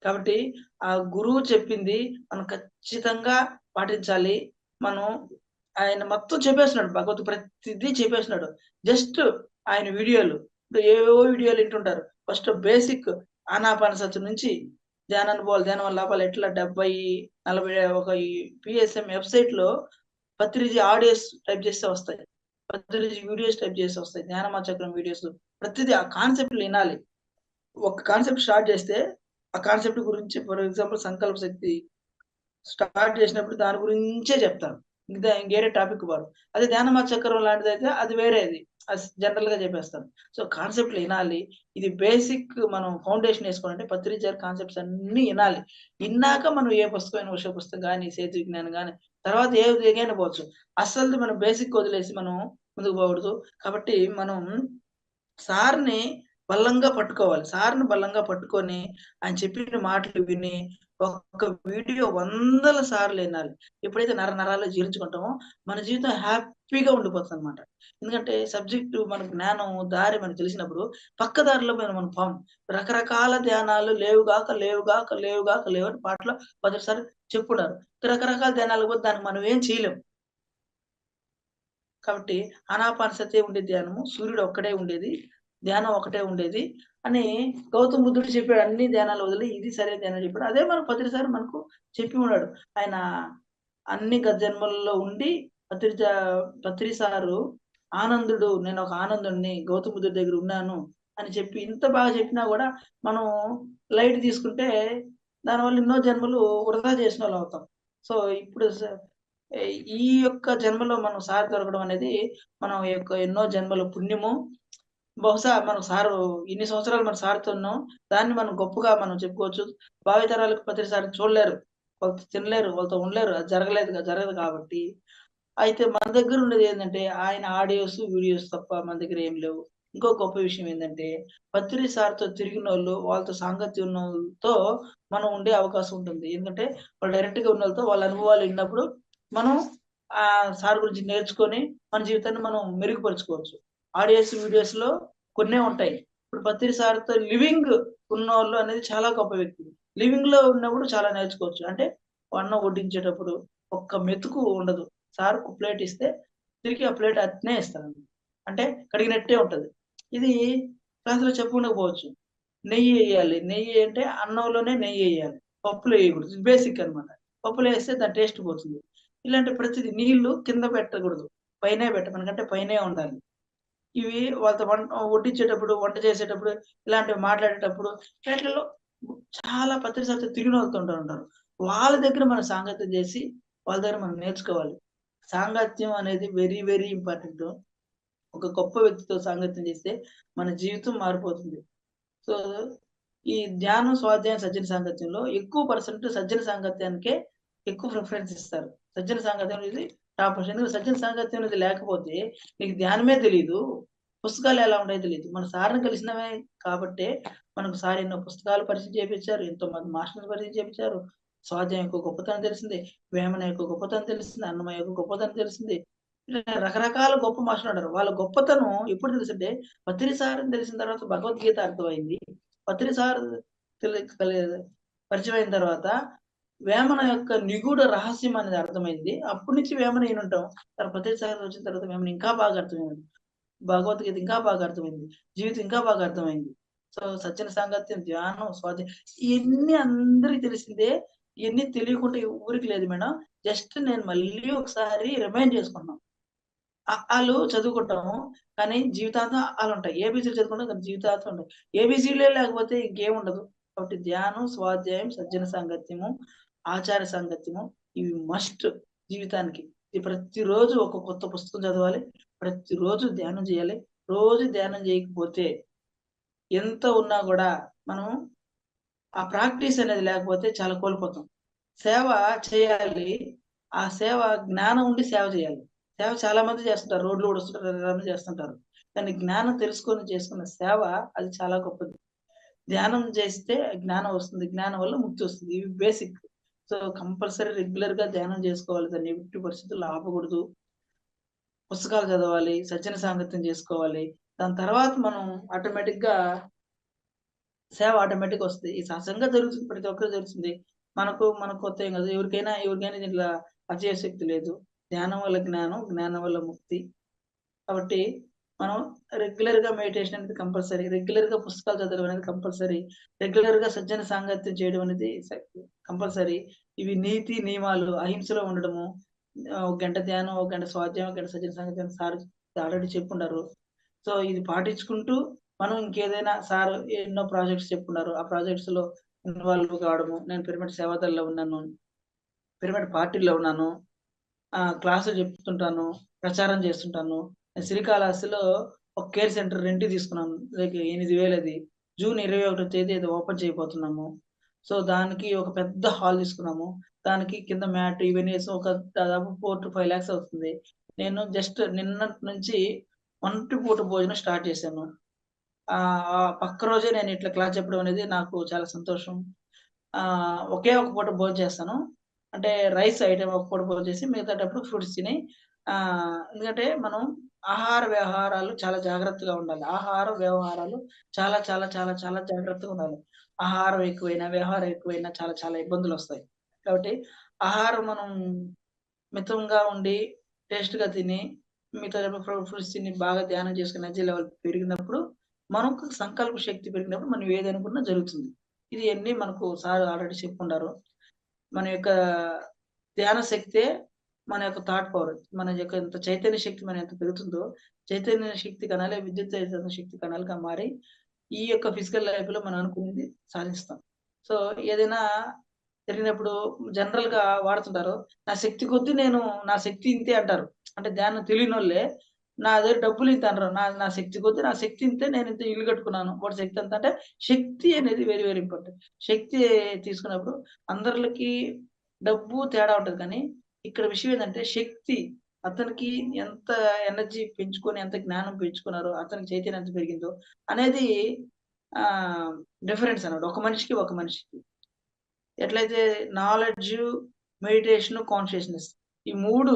కాబట్టి ఆ గురువు చెప్పింది మనం ఖచ్చితంగా పాటించాలి. మనం ఆయన మొత్తం చెప్పేస్తున్నాడు. భగవద్గీత ప్రతిదీ చెప్పేస్తున్నాడు. జస్ట్ ఆయన వీడియోలు ఇప్పుడు ఏవేవో వీడియోలు వింటుంటారు. ఫస్ట్ బేసిక్ ఆనాపానసతి నుంచి ధ్యానాన్ని పోవాలి, ధ్యానం వల్ల లాభాలు ఎట్లా 70, 40 ఒక ఈ పిఎస్ఎం వెబ్‌సైట్‌లో పత్రిజీ ఆడియోస్ టైప్ చేస్తే వస్తాయి. పత్రిజీ వీడియోస్ టైప్ చేస్తే వస్తాయి. ధ్యానమా చక్రం వీడియోస్ ప్రతిదీ ఆ కాన్సెప్ట్‌లు ఇనాలి. ఒక కాన్సెప్ట్ స్టార్ట్ చేస్తే, ఆ కాన్సెప్ట్ గురించి ఫర్ ఎగ్జాంపుల్ సంకల్ప శక్తి స్టార్ట్ చేసినప్పుడు దాని గురించే చెప్తాను. ఇంకేరే టాపిక్ పోరు. అదే ధ్యానమా చక్రం లాంటిదైతే అది వేరేది. జనరల్‌గా చెప్పేస్తాను. సో కాన్సెప్ట్‌లు ఇనాలి. ఇది బేసిక్ మనం ఫౌండేషన్ ఏసుకోవాలంటే పత్రిజర్ కాన్సెప్ట్స్ అన్నీ ఇనాలి. ఇన్నాక మనం ఏ పుస్తకమైన ఉష పుస్తకం గాని, సేతు విజ్ఞానం గాని తర్వాత ఏదైనా పోవచ్చు. అస్సలది మనం బేసిక్ వదిలేసి మనం ముందుకు పోకూడదు. కాబట్టి మనం సార్‌ని బలంగా పట్టుకోవాలి. సార్‌ని బలంగా పట్టుకొని, ఆయన చెప్పిన మాటలు విని, ఒక్క వీడియో వందల సార్లు ఇనాలి. ఎప్పుడైతే నరాల్లో జీర్ణించుకుంటామో, మన జీవితం హ్యాపీగా ఉండిపోతుందనమాట. ఎందుకంటే సబ్జెక్టు మనకు జ్ఞానం, దారి మనకు తెలిసినప్పుడు, పక్క దారిలో మనం పోము. రకరకాల ధ్యానాలు లేవుగాక, లేవుగాక, లేవుగాక లేవని పాటలో 10 సార్లు చెప్పుండారు. రకరకాల ధ్యానాలకు పోతే దానికి మనం ఏం చేయలేం. కాబట్టి ఆనాపానసతే ఉండేది ధ్యానము. సూర్యుడు ఒక్కడే ఉండేది. ధ్యానం ఒకటే ఉండేది అని గౌతమ బుద్ధుడు చెప్పాడు. అన్ని ధ్యానాలు వదిలి ఇది సరైన ధ్యానం చెప్పాడు. అదే మనకు పత్రిసారి మనకు చెప్పి ఉన్నాడు. ఆయన అన్ని జన్మలలో ఉండి పత్రి సారు ఆనందుడు నేనొక ఆనందుడిని గౌతమ బుద్ధుడి దగ్గర ఉన్నాను అని చెప్పి ఇంత బాగా చెప్పినా గూడా మనం లైట్ తీసుకుంటే దానివల్ల ఎన్నో జన్మలు వృధా చేసినోళ్ళం అవుతాం. సో ఇప్పుడు ఈ యొక్క జన్మలో మనం సార్ దొరకడం అనేది మనం యొక్క ఎన్నో జన్మల పుణ్యము. బహుశా మనం సారు ఇన్ని సంవత్సరాలు మన సార్‌తో ఉన్నాం. దాన్ని మనం గొప్పగా మనం చెప్పుకోవచ్చు. భావితరాలకు ప్రతి సారిని చూడలేరు. వాళ్ళతో తినలేరు. వాళ్ళతో ఉండలేరు. అది జరగదు కాబట్టి. అయితే మన దగ్గర ఉండేది ఏందంటే ఆయన ఆడియోస్, వీడియోస్ తప్ప మన దగ్గర ఏమి లేవు. ఇంకో గొప్ప విషయం ఏందంటే పత్రి సార్‌తో తిరిగినోళ్ళు, వాళ్ళతో సాంగత్యం ఉన్నోళ్ళతో మనం ఉండే అవకాశం ఉంటుంది. ఎందుకంటే వాళ్ళు డైరెక్ట్‌గా ఉన్నోళ్ళతో వాళ్ళ అనుభవాలు ఇన్నప్పుడు మనం సార్ గురించి నేర్చుకొని మన జీవితాన్ని మనం మెరుగుపరుచుకోవచ్చు. ఆడియోస్, వీడియోస్‌లో కొన్నే ఉంటాయి. ఇప్పుడు పత్రి సార్‌తో లివింగ్ ఉన్నోళ్ళు అనేది చాలా గొప్ప వ్యక్తి. లివింగ్‌లో ఉన్నప్పుడు చాలా నేర్చుకోవచ్చు. అంటే అన్నం వడ్డించేటప్పుడు ఒక్క మెతుకు ఉండదు. సార్ ఒక ప్లేట్ ఇస్తే తిరిగి ఆ ప్లేట్ అట్నే ఇస్తారండి. అంటే కడిగినట్టే ఉంటది. ఇది క్లాస్‌లో చెప్పుండకపోవచ్చు. నెయ్యేయాలి. నెయ్యి అంటే అన్నంలోనే నెయ్యేయాలి. పప్పులో ఎయకూడదు. ఇది బేసిక్ అన్నమాట. పప్పులో ఏస్తే దాని టేస్ట్ పోతుంది. ఇలాంటి ప్రతిది నీళ్లు కింద పెట్టకూడదు. పైనే మనకంటే పైనే ఉండాలి. ఇవి వాళ్ళతో వడ్డించేటప్పుడు, వంట చేసేటప్పుడు, ఇలాంటివి మాట్లాడేటప్పుడు వీటిల్లో చాలా పత్రిసార్లు తిరిగినోళ్ళతో ఉంటారు. వాళ్ళ దగ్గర మనం సాంగత్యం చేసి, వాళ్ళ దగ్గర మనం నేర్చుకోవాలి. సాంగత్యం అనేది వెరీ, వెరీ ఇంపార్టెంటు. ఒక గొప్ప వ్యక్తితో సాంగత్యం చేస్తే మన జీవితం మారిపోతుంది. సో, ఈ ధ్యానం, స్వాధ్యాయం, సజ్జన సాంగత్యంలో ఎక్కువ పర్సెంట్ సజ్జన సాంగత్యానికే ఎక్కువ ప్రిఫరెన్స్ ఇస్తారు. సజ్జన సాంగత్యం అనేది టాప్ పొజిషన్. ఎందుకంటే సజ్జన సాంగత్యం అనేది లేకపోతే నీకు ధ్యానమే తెలీదు. పుస్తకాలు ఎలా ఉంటాయో తెలీదు. మన సార్‌ని కలిసినమే కాబట్టే మనకు సార్ ఎన్నో పుస్తకాలు పరిచయం చేపిచ్చారు. ఎంతోమంది మాస్టర్‌లు పరిచయం చేపిచ్చారు. స్వాధ్యాయం యొక్క గొప్పతనం తెలిసింది. వేమన యొక్క గొప్పతనం తెలిసింది. అన్నమయ్య యొక్క గొప్పతనం తెలిసింది. ఇలా రకరకాల గొప్ప మాస్టర్లుంటారు. వాళ్ళ గొప్పతనం ఎప్పుడు తెలుసంటే పత్రి సారని తెలిసిన తర్వాత భగవద్గీత అర్థమైంది. పత్రి సార్ తెలి కలి పరిచయమైన తర్వాత వేమన యొక్క నిగూఢ రహస్యం అనేది అర్థమైంది. అప్పటి నుంచి వేమన ఇనుంటాం. తర్వాత పత్రి సార్ వచ్చిన తర్వాత వేమన ఇంకా బాగా అర్థమైంది. భగవద్గీత ఇంకా బాగా అర్థమైంది. జీవితం ఇంకా బాగా అర్థమైంది. సో, సజ్జన సాంగత్యం, ధ్యానం, స్వాధ్యాయం ఇయన్నీ అందరికి తెలిసిందే. ఇయన్నీ తెలియకుండా ఎవ్వరికి లేదు మేడం. జస్ట్ నేను మళ్ళీ ఒకసారి రిమైండ్ చేసుకుంటున్నాం. ఆలు చదువుకుంటాము. కానీ జీవితాంతం ఆలుంటాయి. ఏబీసీలు చదువుకుంటాం కానీ జీవితాంతం ఉంటాయి. ఏబీసీలే లేకపోతే ఇంకేముండదు. కాబట్టి ధ్యానం, స్వాధ్యాయం, సజ్జన సాంగత్యము, ఆచార సాంగత్యము ఇవి మస్ట్ జీవితానికి. ఇది ప్రతిరోజు ఒక కొత్త పుస్తకం చదవాలి. ప్రతిరోజు ధ్యానం చేయాలి. రోజు ధ్యానం చేయకపోతే ఎంత ఉన్నా గూడా మనం ఆ ప్రాక్టీస్ అనేది లేకపోతే చాలా కోల్పోతాం. సేవ చేయాలి. ఆ సేవ జ్ఞానం ఉండి సేవ చేయాలి. సేవ చాలా మంది చేస్తుంటారు. రోడ్లు ఊడుస్తుంటారు, రకరకాలు చేస్తుంటారు. కానీ జ్ఞానం తెలుసుకొని చేసుకున్న సేవ అది చాలా గొప్పది. ధ్యానం చేస్తే జ్ఞానం వస్తుంది. జ్ఞానం వల్ల ముక్తి వస్తుంది. ఇవి బేసిక్. సో, కంపల్సరీ రెగ్యులర్‌గా ధ్యానం చేసుకోవాలి. దాన్ని ఎట్టి పరిస్థితుల్లో ఆపకూడదు. పుస్తకాలు చదవాలి. సజ్జన సాంగత్యం చేసుకోవాలి. దాని తర్వాత మనం ఆటోమేటిక్‌గా సేవ ఆటోమేటిక్‌గా వస్తది. ఈ సహజంగా జరుగుతుంది. ప్రతి ఒక్కరికి జరుగుతుంది. మనకు కొత్త ఏం కాదు. ఎవరికైనా దీంట్లో అతిశయ శక్తి లేదు. ధ్యానం వల్ల జ్ఞానం, జ్ఞానం వల్ల ముక్తి. కాబట్టి మనం రెగ్యులర్‌గా మెడిటేషన్ అనేది కంపల్సరీ. రెగ్యులర్‌గా పుస్తకాలు చదవడం అనేది కంపల్సరీ. రెగ్యులర్‌గా సజ్జన సాంగత్యం చేయడం అనేది కంపల్సరీ. ఇవి నీతి, నియమాలు అహింసలో ఉండడము. ఒక గంట ధ్యానం, ఒక గంట స్వాధ్యాయం, ఒక గంట సజ్జన సాంగత్యం సార్ ఆల్రెడీ చెప్పుండారు. సో, ఇది పాటించుకుంటూ మనం ఇంకేదైనా సార్ ఎన్నో ప్రాజెక్ట్స్ చెప్పున్నారు. ఆ ప్రాజెక్ట్స్‌లో ఇన్వాల్వ్ కావడము. నేను పిరమిడ్ సేవాదళంలో ఉన్నాను. పిరమిడ్ పార్టీలో ఉన్నాను. క్లాసులు చెప్తుంటాను. ప్రచారం చేస్తుంటాను. నేను శ్రీకాళహస్తిలో ఒక కేర్ సెంటర్ రెంట్‌కి తీసుకున్నాను. లైక్ 8,000 అది. జూన్ 21 తేదీ ఏదో ఓపెన్ చేయబోతున్నాము. సో, దానికి ఒక పెద్ద హాల్ తీసుకున్నాము. దానికి కింద మ్యాట్ ఇవన్నీ ఏసి ఒక దాదాపు 4-5 లాక్స్ అవుతుంది. నేను జస్ట్ నిన్నటి నుంచి ఒంటి పూట భోజనం స్టార్ట్ చేశాను. ఆ పక్క రోజే నేను ఇట్లా క్లాస్ చెప్పడం అనేది నాకు చాలా సంతోషం. ఒకే ఒక పూట భోంచేస్తాను. అంటే రైస్ ఐటెమ్ ఒక పూట భోంచేసి మిగతాటప్పుడు ఫ్రూట్స్ తిని ఎందుకంటే మనం ఆహార వ్యవహారాలు చాలా జాగ్రత్తగా ఉండాలి. ఆహార వ్యవహారాలు చాలా చాలా చాలా చాలా జాగ్రత్తగా ఉండాలి. ఆహారం ఎక్కువైనా, వ్యవహారం ఎక్కువైనా చాలా చాలా ఇబ్బందులొస్తాయి. కాబట్టి ఆహారం మనం మితంగా ఉండి, టేస్ట్‌గా తిని, మిగతా ఫ్రూట్స్ తిని బాగా ధ్యానం చేసుకొని ఎనర్జీ లెవెల్ పెరిగినప్పుడు, మనకు సంకల్ప శక్తి పెరిగినప్పుడు మనం ఏదనుకున్నా జరుగుతుంది. ఇది అన్నీ మనకు సార్ ఆల్రెడీ చెప్పుండారు. మన యొక్క ధ్యాన శక్తే మన యొక్క థాట్ పవర్. మన యొక్క ఎంత చైతన్య శక్తి మన ఎంత పెరుగుతుందో, చైతన్య శక్తి కణాలే విద్యుత్ చైతన్య శక్తి కణాలుగా మారి, ఈ యొక్క ఫిజికల్ లైఫ్‌లో మనం అనుకున్నది సాధిస్తాం. సో, ఏదైనా జరిగినప్పుడు జనరల్‌గా వాడుతుంటారు. నా శక్తి ఇంతే అంటారు. అంటే ధ్యానం తెలియనోళ్ళే నా దగ్గర డబ్బులు ఇంత అనరు. నా శక్తి కొద్దీ నా శక్తి ఇంతే నేనింత ఇల్లు కట్టుకున్నాను. వాడి శక్తి ఎంత అంటే శక్తి అనేది వెరీ, వెరీ ఇంపార్టెంట్. శక్తి తీసుకున్నప్పుడు అందరిలకి డబ్బు తేడా ఉంటది కానీ, ఇక్కడ విషయం ఏందంటే శక్తి అతనికి ఎంత ఎనర్జీ పెంచుకొని, ఎంత జ్ఞానం పెంచుకున్నారో, అతనికి చైతన్యం ఎంత పెరిగిందో అనేది డిఫరెన్స్ అన్నమాట. ఒక మనిషికి, ఒక మనిషికి. ఎట్లయితే నాలెడ్జ్, మెడిటేషన్, కాన్షియస్‌నెస్ ఈ 3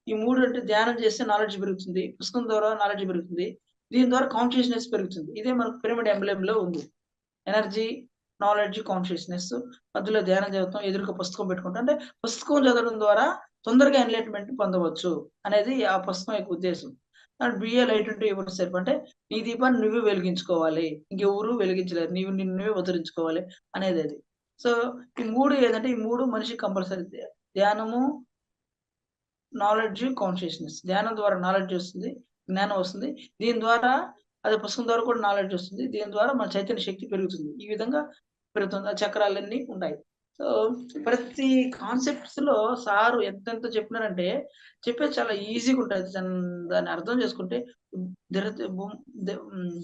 ఈ 3 అంటే ధ్యానం చేస్తే నాలెడ్జ్ పెరుగుతుంది. పుస్తకం ద్వారా నాలెడ్జ్ పెరుగుతుంది. దీని ద్వారా కాన్షియస్‌నెస్ పెరుగుతుంది. ఇదే మనకు పిరమిడ్ ఎంబ్లెమ్‌లో ఉంది. Energy, knowledge, consciousness. మధ్యలో ధ్యానం చదువుతాం, ఎదురుగా పుస్తకం పెట్టుకుంటాం. అంటే పుస్తకం చదవడం ద్వారా తొందరగా ఎన్లైట్మెంట్ పొందవచ్చు అనేది ఆ పుస్తకం యొక్క ఉద్దేశం. అండ్ బిఏ లైట్ ఉంటూ యువర్ సెల్ఫ్ అంటే నీ దీపాన్ని నువ్వే వెలిగించుకోవాలి, ఇంకెవరు వెలిగించలేరు, నీవు నిన్ను నువ్వే ఉద్ధరించుకోవాలి అనేది అది. సో ఈ 3 ఏదంటే ఈ 3 మనిషికి కంపల్సరీ. ధ్యానము, నాలెడ్జ్, కాన్షియస్నెస్. ధ్యానం ద్వారా నాలెడ్జ్ వస్తుంది, జ్ఞానం వస్తుంది. దీని ద్వారా అదే పుస్తకం ద్వారా కూడా నాలెడ్జ్ వస్తుంది. దీని ద్వారా మన చైతన్య శక్తి పెరుగుతుంది. ఈ విధంగా పెరుగుతుంది. ఆ చక్రాలన్నీ ఉంటాయి. సో ప్రతి కాన్సెప్ట్స్ లో సారు ఎంతెంత చెప్పినారంటే చెప్పేది చాలా ఈజీగా ఉంటుంది. దాన్ని అర్థం చేసుకుంటే దిర- బుమ్- ది- ఉమ్,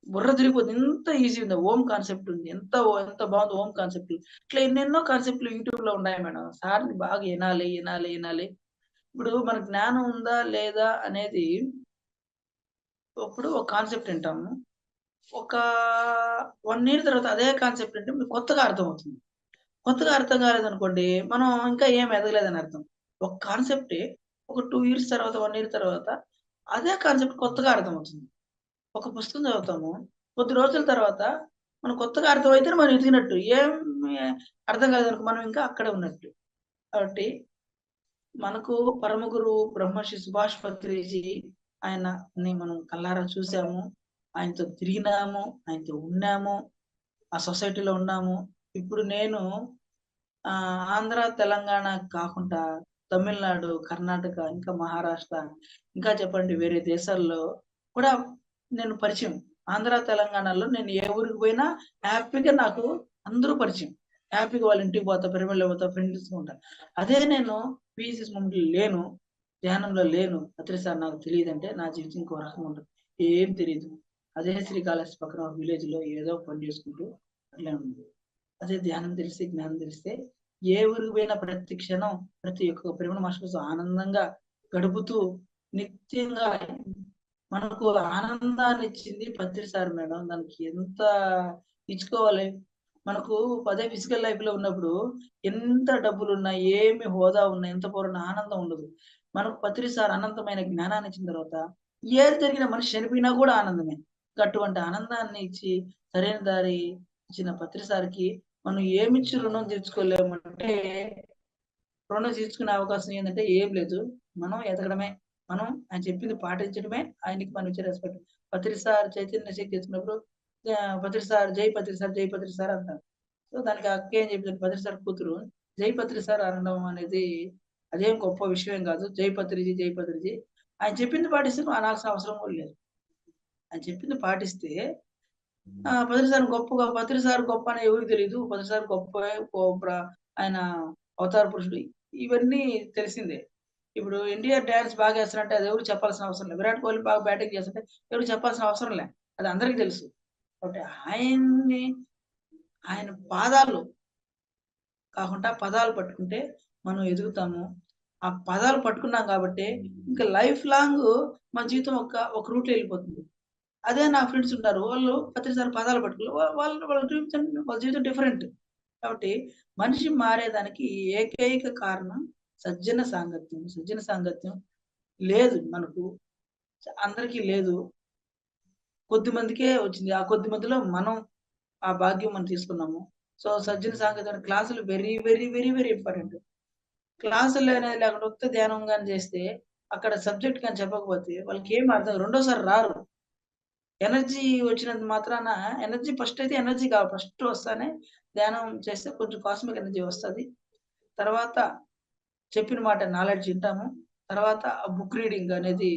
బుర్ర తిరిగిపోతుంది. ఎంత ఈజీ ఉంది. ఓం కాన్సెప్ట్ ఉంది, ఎంత బాగుంది ఓం కాన్సెప్ట్. ఇట్లా ఎన్నెన్నో కాన్సెప్ట్లు యూట్యూబ్ లో ఉన్నాయి మేడం. సార్ని బాగా వినాలి వినాలి వినాలి. ఇప్పుడు మన జ్ఞానం ఉందా లేదా అనేది ఇప్పుడు ఒక కాన్సెప్ట్ వింటాము. ఒక 1 ఇయర్ తర్వాత అదే కాన్సెప్ట్ అంటే మీకు కొత్తగా అర్థమవుతుంది. కొత్తగా అర్థం కాలేదనుకోండి, మనం ఇంకా ఏం ఎదగలేదని అర్థం. ఒక కాన్సెప్టే ఒక 2 ఇయర్స్ తర్వాత, 1 ఇయర్ తర్వాత అదే కాన్సెప్ట్ కొత్తగా అర్థమవుతుంది. ఒక పుస్తకం చదువుతాము. కొద్ది రోజుల తర్వాత మనకు కొత్తగా అర్థమైతేనే మనం ఎదిగినట్టు. అర్థం కాలేదనుకో మనం ఇంకా అక్కడే ఉన్నట్టు. కాబట్టి మనకు పరమ గురువు బ్రహ్మర్షి సుభాష్ పత్రిజీ ఆయనని మనం కళ్ళారా చూసాము. ఆయనతో తిరిగినాము, ఆయనతో ఉన్నాము, ఆ సొసైటీలో ఉన్నాము. ఇప్పుడు నేను ఆంధ్ర, తెలంగాణ కాకుండా తమిళనాడు, కర్ణాటక, ఇంకా మహారాష్ట్ర, ఇంకా చెప్పండి వేరే దేశాల్లో కూడా నేను పరిచయం. ఆంధ్ర, తెలంగాణలో నేను ఏ ఊరికి పోయినా హ్యాపీగా నాకు అందరూ పరిచయం. హ్యాపీగా వాళ్ళ ఇంటికి పోతా, పిరమిడ్లో పోతా, ఫ్రెండ్స్ ఉంటా. అదే నేను పీసీఎస్ మూమెంట్లో లేను, ధ్యానంలో లేను, అత్రి సార్ నాకు తెలియదంటే నా జీవితం ఇంకో రకంగా ఉంటుంది. ఏం తెలియదు. అదే శ్రీకాళహస్తి పక్కన ఒక విలేజ్ లో ఏదో పని చేసుకుంటూ అట్లా ఉంది. అదే ధ్యానం తెలిసి, జ్ఞానం తెలిస్తే ఏ ఊరికి పోయినా ప్రతి క్షణం ప్రతి ఒక్క ప్రేమ మాస్టర్స్ ఆనందంగా గడుపుతూ నిత్యంగా మనకు ఆనందాన్ని ఇచ్చింది పత్రి సార్ మేడం. దానికి ఎంత ఇచ్చుకోవాలి. మనకు అదే ఫిజికల్ లైఫ్ లో ఉన్నప్పుడు ఎంత డబ్బులు ఉన్నా, ఏమి హోదా ఉన్నా, ఎంత పూర్ణ ఆనందం ఉండదు. మనకు పత్రి సార్ అనంతమైన జ్ఞానాన్ని ఇచ్చిన తర్వాత ఏది జరిగిన మనిషి చనిపోయినా కూడా ఆనందమే. అటువంటి ఆనందాన్ని ఇచ్చి సరైన దారి ఇచ్చిన పత్రి సార్కి మనం ఏమిచ్చి రుణం తీర్చుకోలేమంటే, రుణం తీర్చుకునే అవకాశం ఏంటంటే ఏం లేదు. మనం ఎదగడమే, మనం ఆయన చెప్పింది పాటించడమే ఆయనకి మనం ఇచ్చే రెస్పెక్ట్. పత్రి సార్ చైతన్య శక్తి ఇచ్చినప్పుడు పత్రి సార్ జై పత్రి సార్, జై పత్రి సార్ అంటారు. సో దానికి అక్క ఏం చెప్పింది, పత్రి సార్ కూతురు జై పత్రి సార్ అనడం అనేది అదేం గొప్ప విషయం కాదు. జై పత్రిజీ, జై పత్రిజీ. ఆయన చెప్పింది పాటిస్తే నువ్వు అనాల్సిన అవసరం కూడా లేదు. ఆయన చెప్పింది పాటిస్తే పత్రి సార్ గొప్పగా, పత్రి సార్ గొప్ప అని ఎవరికి తెలియదు. పత్రి సార్ గొప్ప ఆయన అవతార పురుషుడు, ఇవన్నీ తెలిసిందే. ఇప్పుడు ఎన్టీఆర్ డాన్స్ బాగా వేస్తారంటే అది ఎవరు చెప్పాల్సిన అవసరం లేదు. విరాట్ కోహ్లీ బాగా బ్యాటింగ్ చేస్తుంటే ఎవరు చెప్పాల్సిన అవసరం లే, అది అందరికీ తెలుసు. కాబట్టి ఆయన పాదాలు కాకుండా పదాలు పట్టుకుంటే మనం ఎదుగుతాము. ఆ పదాలు పట్టుకున్నాం కాబట్టి ఇంకా లైఫ్ లాంగ్ మన జీవితం ఒక రూట్లో వెళ్ళిపోతుంది. అదే నా ఫ్రెండ్స్ ఉంటారు, వాళ్ళు ప్రతిసారి పదాలు పట్టుకుని వాళ్ళ జీవితం డిఫరెంట్. కాబట్టి మనిషి మారేదానికి ఏకైక కారణం సజ్జన సాంగత్యం. సజ్జన సాంగత్యం లేదు మనకు, అందరికీ లేదు, కొద్ది మందికే వచ్చింది. ఆ కొద్ది మందిలో మనం ఆ భాగ్యం మనం తీసుకున్నాము. సో సజ్జన సాంగత్యం క్లాసులు very very very very important. క్లాసులు అనేది లేకుండా ఉత్త ధ్యానం కానీ చేస్తే, అక్కడ సబ్జెక్ట్ కానీ చెప్పకపోతే వాళ్ళకి ఏం అర్థం, రెండోసారి రారు. ఎనర్జీ వచ్చినంత మాత్రాన ఎనర్జీ ఫస్ట్ అయితే ఎనర్జీ కావాలి. ఫస్ట్ వస్తానే ధ్యానం చేస్తే కొంచెం కాస్మిక్ ఎనర్జీ వస్తుంది. తర్వాత చెప్పిన మాట నాలెడ్జ్ వింటాము. తర్వాత బుక్ రీడింగ్ అనేది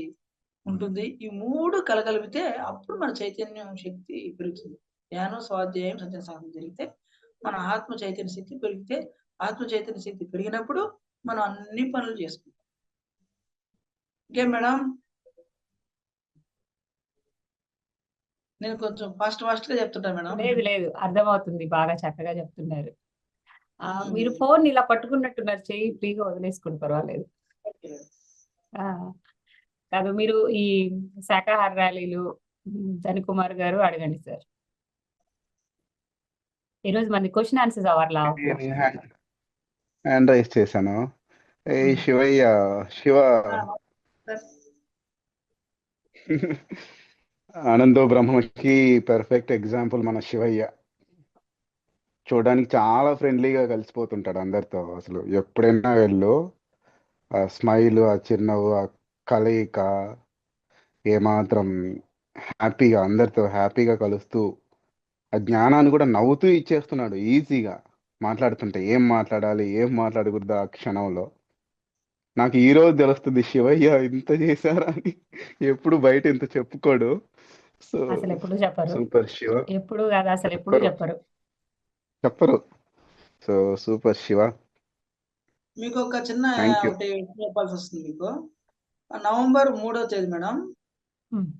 ఉంటుంది. ఈ 3 కలగలిపితే అప్పుడు మన చైతన్యం శక్తి పెరుగుతుంది. ధ్యానం, స్వాధ్యాయం, సత్య సాధన జరిగితే మన ఆత్మ చైతన్య శక్తి పెరిగితే, ఆత్మ చైతన్య శక్తి పెరిగినప్పుడు మనం అన్ని పనులు చేసుకుంటాం. ఇంకేం మేడం, నేను కొంచెం ఫాస్ట్ గా చెప్తుంటా మేడం. లేదు లేదు, అర్థమవుతుంది, బాగా చక్కగా చెప్తున్నారు. మీరు ఫోన్ ఇలా పట్టుకున్నట్టున్నారు, చెయ్యి ఫ్రీగా వదిలేసుకుని పర్వాలేదు. కాదు, మీరు ఈ శాకాహార ర్యాలీలు ధనికుమార్ గారు అడగండి సార్. ఈరోజు మంది క్వశ్చన్ ఆన్సర్స్ అవర్లా హ్యాండ్ రైజ్ చేశాను. శివ ఆనందో బ్రహ్మకి పర్ఫెక్ట్ ఎగ్జాంపుల్ మన శివయ్య. చూడడానికి చాలా ఫ్రెండ్లీగా కలిసిపోతుంటాడు అందరితో. అసలు ఎప్పుడైనా వెళ్ళు, ఆ స్మైల్, ఆ చిరునవ్వు, ఆ కలయిక, ఏమాత్రం హ్యాపీగా అందరితో హ్యాపీగా కలుస్తూ, ఆ జ్ఞానాన్ని కూడా నవ్వుతూ ఇచ్చేస్తున్నాడు ఈజీగా. మాట్లాడుతుంటే ఏం మాట్లాడాలి, ఏం మాట్లాడకూడదు ఆ క్షణంలో. నాకు ఈ రోజు తెలుస్తుంది శివయ్య ఇంత చేశారా అని. ఎప్పుడు బయట ఇంత చెప్పుకోడు. సో అసలు ఎప్పుడు చెప్పరు. సూపర్ శివ. ఎప్పుడు కాదు, అసలు ఎప్పుడు చెప్పరు చెప్పరు. చెప్పరు. So super Shiva. మీకు ఒక చిన్న థ్యాంక్ యూ. ఒకటి చెప్పాల్సి వస్తుంది మీకు. నవంబర్ 3వ తేదీ మేడం, ఉమ్,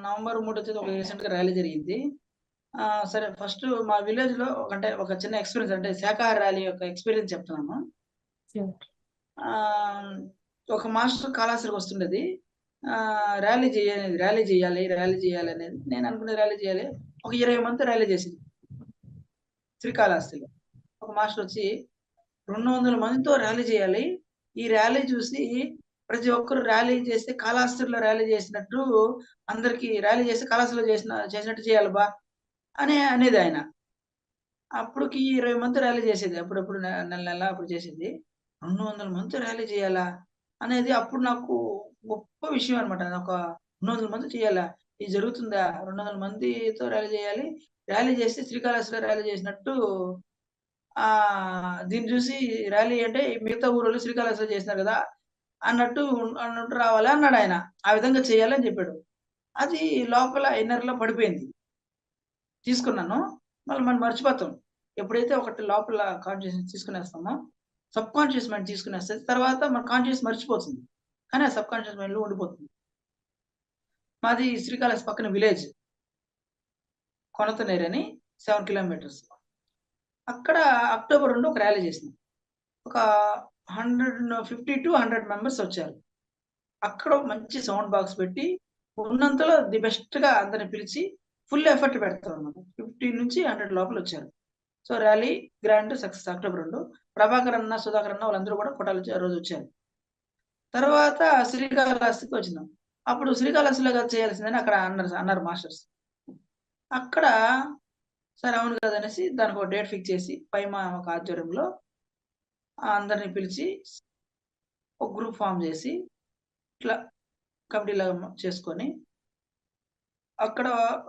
నవంబర్ 3వ తేదీ ఒక రీసెంట్ గా ర్యాలీ జరిగింది. సరే ఫస్ట్ మా విలేజ్ లో అంటే ఒక చిన్న ఎక్స్పీరియన్స్, అంటే శాఖాహార ర్యాలీ యొక్క ఎక్స్పీరియన్స్ చెప్తున్నాను. sure. ఆ, ఒక మాస్టర్ కాళాశ్రికి వస్తుండేది. ర్యాలీ చేయాలి అనేది నేను అనుకునే ర్యాలీ చేయాలి. ఒక 20 మంది ర్యాలీ చేసింది శ్రీకాళహస్తిలో. ఒక మాస్టర్ వచ్చి 200 మందితో ర్యాలీ చేయాలి, ఈ ర్యాలీ చూసి ప్రతి ఒక్కరు ర్యాలీ చేస్తే కాళహస్తిలో ర్యాలీ చేసినట్టు అందరికి ర్యాలీ చేసి కాళహస్తిలో చేసినట్టు చేయాలి బా అనేది ఆయన. అప్పుడుకి 20 మంది ర్యాలీ చేసేది, అప్పుడప్పుడు నెల నెల అప్పుడు చేసేది. 200 మందితో ర్యాలీ చేయాలా అనేది అప్పుడు నాకు గొప్ప విషయం అనమాట. ఒక 200 మంది చేయాలా, ఇది జరుగుతుందా? 200 మందితో ర్యాలీ చేయాలి, ర్యాలీ చేస్తే శ్రీకాళహస్తిలో ర్యాలీ చేసినట్టు. దీన్ని చూసి ర్యాలీ అంటే మిగతా ఊరోళ్ళు శ్రీకాళహస్తిలో చేసినారు కదా అన్నట్టు రావాలి అన్నాడు ఆయన. ఆ విధంగా చేయాలని చెప్పాడు. అది లోపల ఇన్నర్లో పడిపోయింది. తీసుకున్నాను, మళ్ళీ మనం మర్చిపోతాం. ఎప్పుడైతే ఒకటి లోపల కాన్షియస్ తీసుకునేస్తామో సబ్ కాన్షియస్ మైండ్ తీసుకునేస్తుంది, తర్వాత మన కాన్షియస్ మర్చిపోతుంది, కానీ ఆ సబ్ కాన్షియస్ మైండ్లో ఉండిపోతుంది. మాది శ్రీకాళహస్తి పక్కన విలేజ్ కొనతనేరు అని 7 కిలోమీటర్స్. అక్కడ అక్టోబర్ 2 ఒక ర్యాలీ చేసినాం. ఒక 150 to 100 మెంబర్స్ వచ్చారు. అక్కడ మంచి సౌండ్ బాక్స్ పెట్టి ఉన్నంతలో ది బెస్ట్ గా అందరిని పిలిచి ఫుల్ ఎఫర్ట్ పెడతారు అన్నమాట. 50 నుంచి 100 లోపల వచ్చారు. So rally grand success. October 2 Prabhakar అన్న, సుధాకర్ అన్న వాళ్ళందరూ కూడా కొట్టాలు ఆ రోజు వచ్చారు. తర్వాత శ్రీకాళహస్తికి వచ్చినాం. అప్పుడు శ్రీకాళహస్తిలో చేయాల్సిందని అక్కడ అన్నారు మాస్టర్స్. అక్కడ సరే అవును కదనేసి దానికి ఒక డేట్ ఫిక్స్ చేసి పైమా ఒక ఆధ్వర్యంలో అందరిని పిలిచి ఒక గ్రూప్ ఫామ్ చేసి ఇట్లా కమిటీలాగా చేసుకొని అక్కడ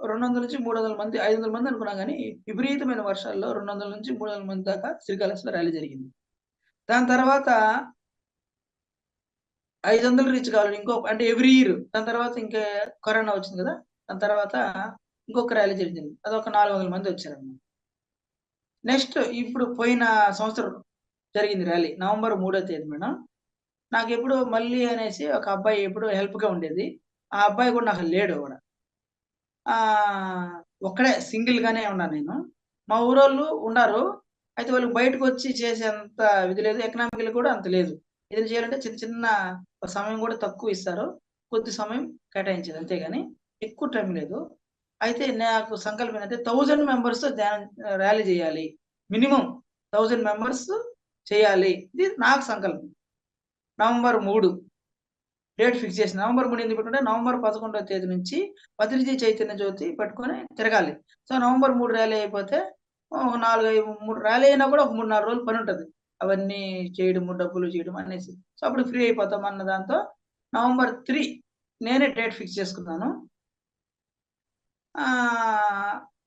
200 నుంచి 300 మంది, 500 మంది అనుకున్నాం, కానీ విపరీతమైన వర్షాల్లో 200 నుంచి 300 మంది దాకా శ్రీకాళహస్తిలో ర్యాలీ జరిగింది. దాని తర్వాత 500 రీచ్ కావాలి అంటే ఎవ్రీ ఇయర్. దాని తర్వాత ఇంకా కరోనా వచ్చింది కదా, దాని తర్వాత ఇంకొక ర్యాలీ జరిగింది, అదొక 400 మంది వచ్చారన్నమాట. నెక్స్ట్ ఇప్పుడు పోయిన సంవత్సరం జరిగింది ర్యాలీ, నవంబర్ 3వ తేదీ మేడం. నాకు ఎప్పుడు మళ్ళీ అనేసి ఒక అబ్బాయి ఎప్పుడు హెల్ప్ గా ఉండేది. ఆ అబ్బాయి కూడా నాకు లేడు కూడా. ఒక్కడే సింగిల్ గానే ఉన్నాను నేను. మా ఊరోళ్ళు ఉన్నారు, అయితే వాళ్ళు బయటకు వచ్చి చేసేంత ఇది లేదు, ఎకనామికల్ కూడా అంత లేదు. ఏదైనా చేయాలంటే చిన్న చిన్న సమయం కూడా తక్కువ ఇస్తారు, కొద్ది సమయం కేటాయించేది అంతేగాని ఎక్కువ టైం లేదు. అయితే నాకు సంకల్పం ఏంటంటే 1000 మెంబర్స్ ర్యాలీ చేయాలి, మినిమం 1000 మెంబర్స్ చేయాలి, ఇది నాకు సంకల్పం. నవంబర్ 3 డేట్ ఫిక్స్ చేసి, నవంబర్ 3 ఎందుకు పెట్టుకుంటే నవంబర్ 11వ తేదీ నుంచి పత్రిజీ చైతన్య జ్యోతి పట్టుకొని తిరగాలి. సో నవంబర్ 3 ర్యాలీ అయిపోతే ఒక 3 ర్యాలీ అయినా కూడా ఒక 3-4 రోజులు పని ఉంటుంది, అవన్నీ చేయడము, డబ్బులు చేయడం అనేసి. సో అప్పుడు ఫ్రీ అయిపోతాం అన్న దాంతో నవంబర్ 3 నేనే డేట్ ఫిక్స్ చేసుకున్నాను.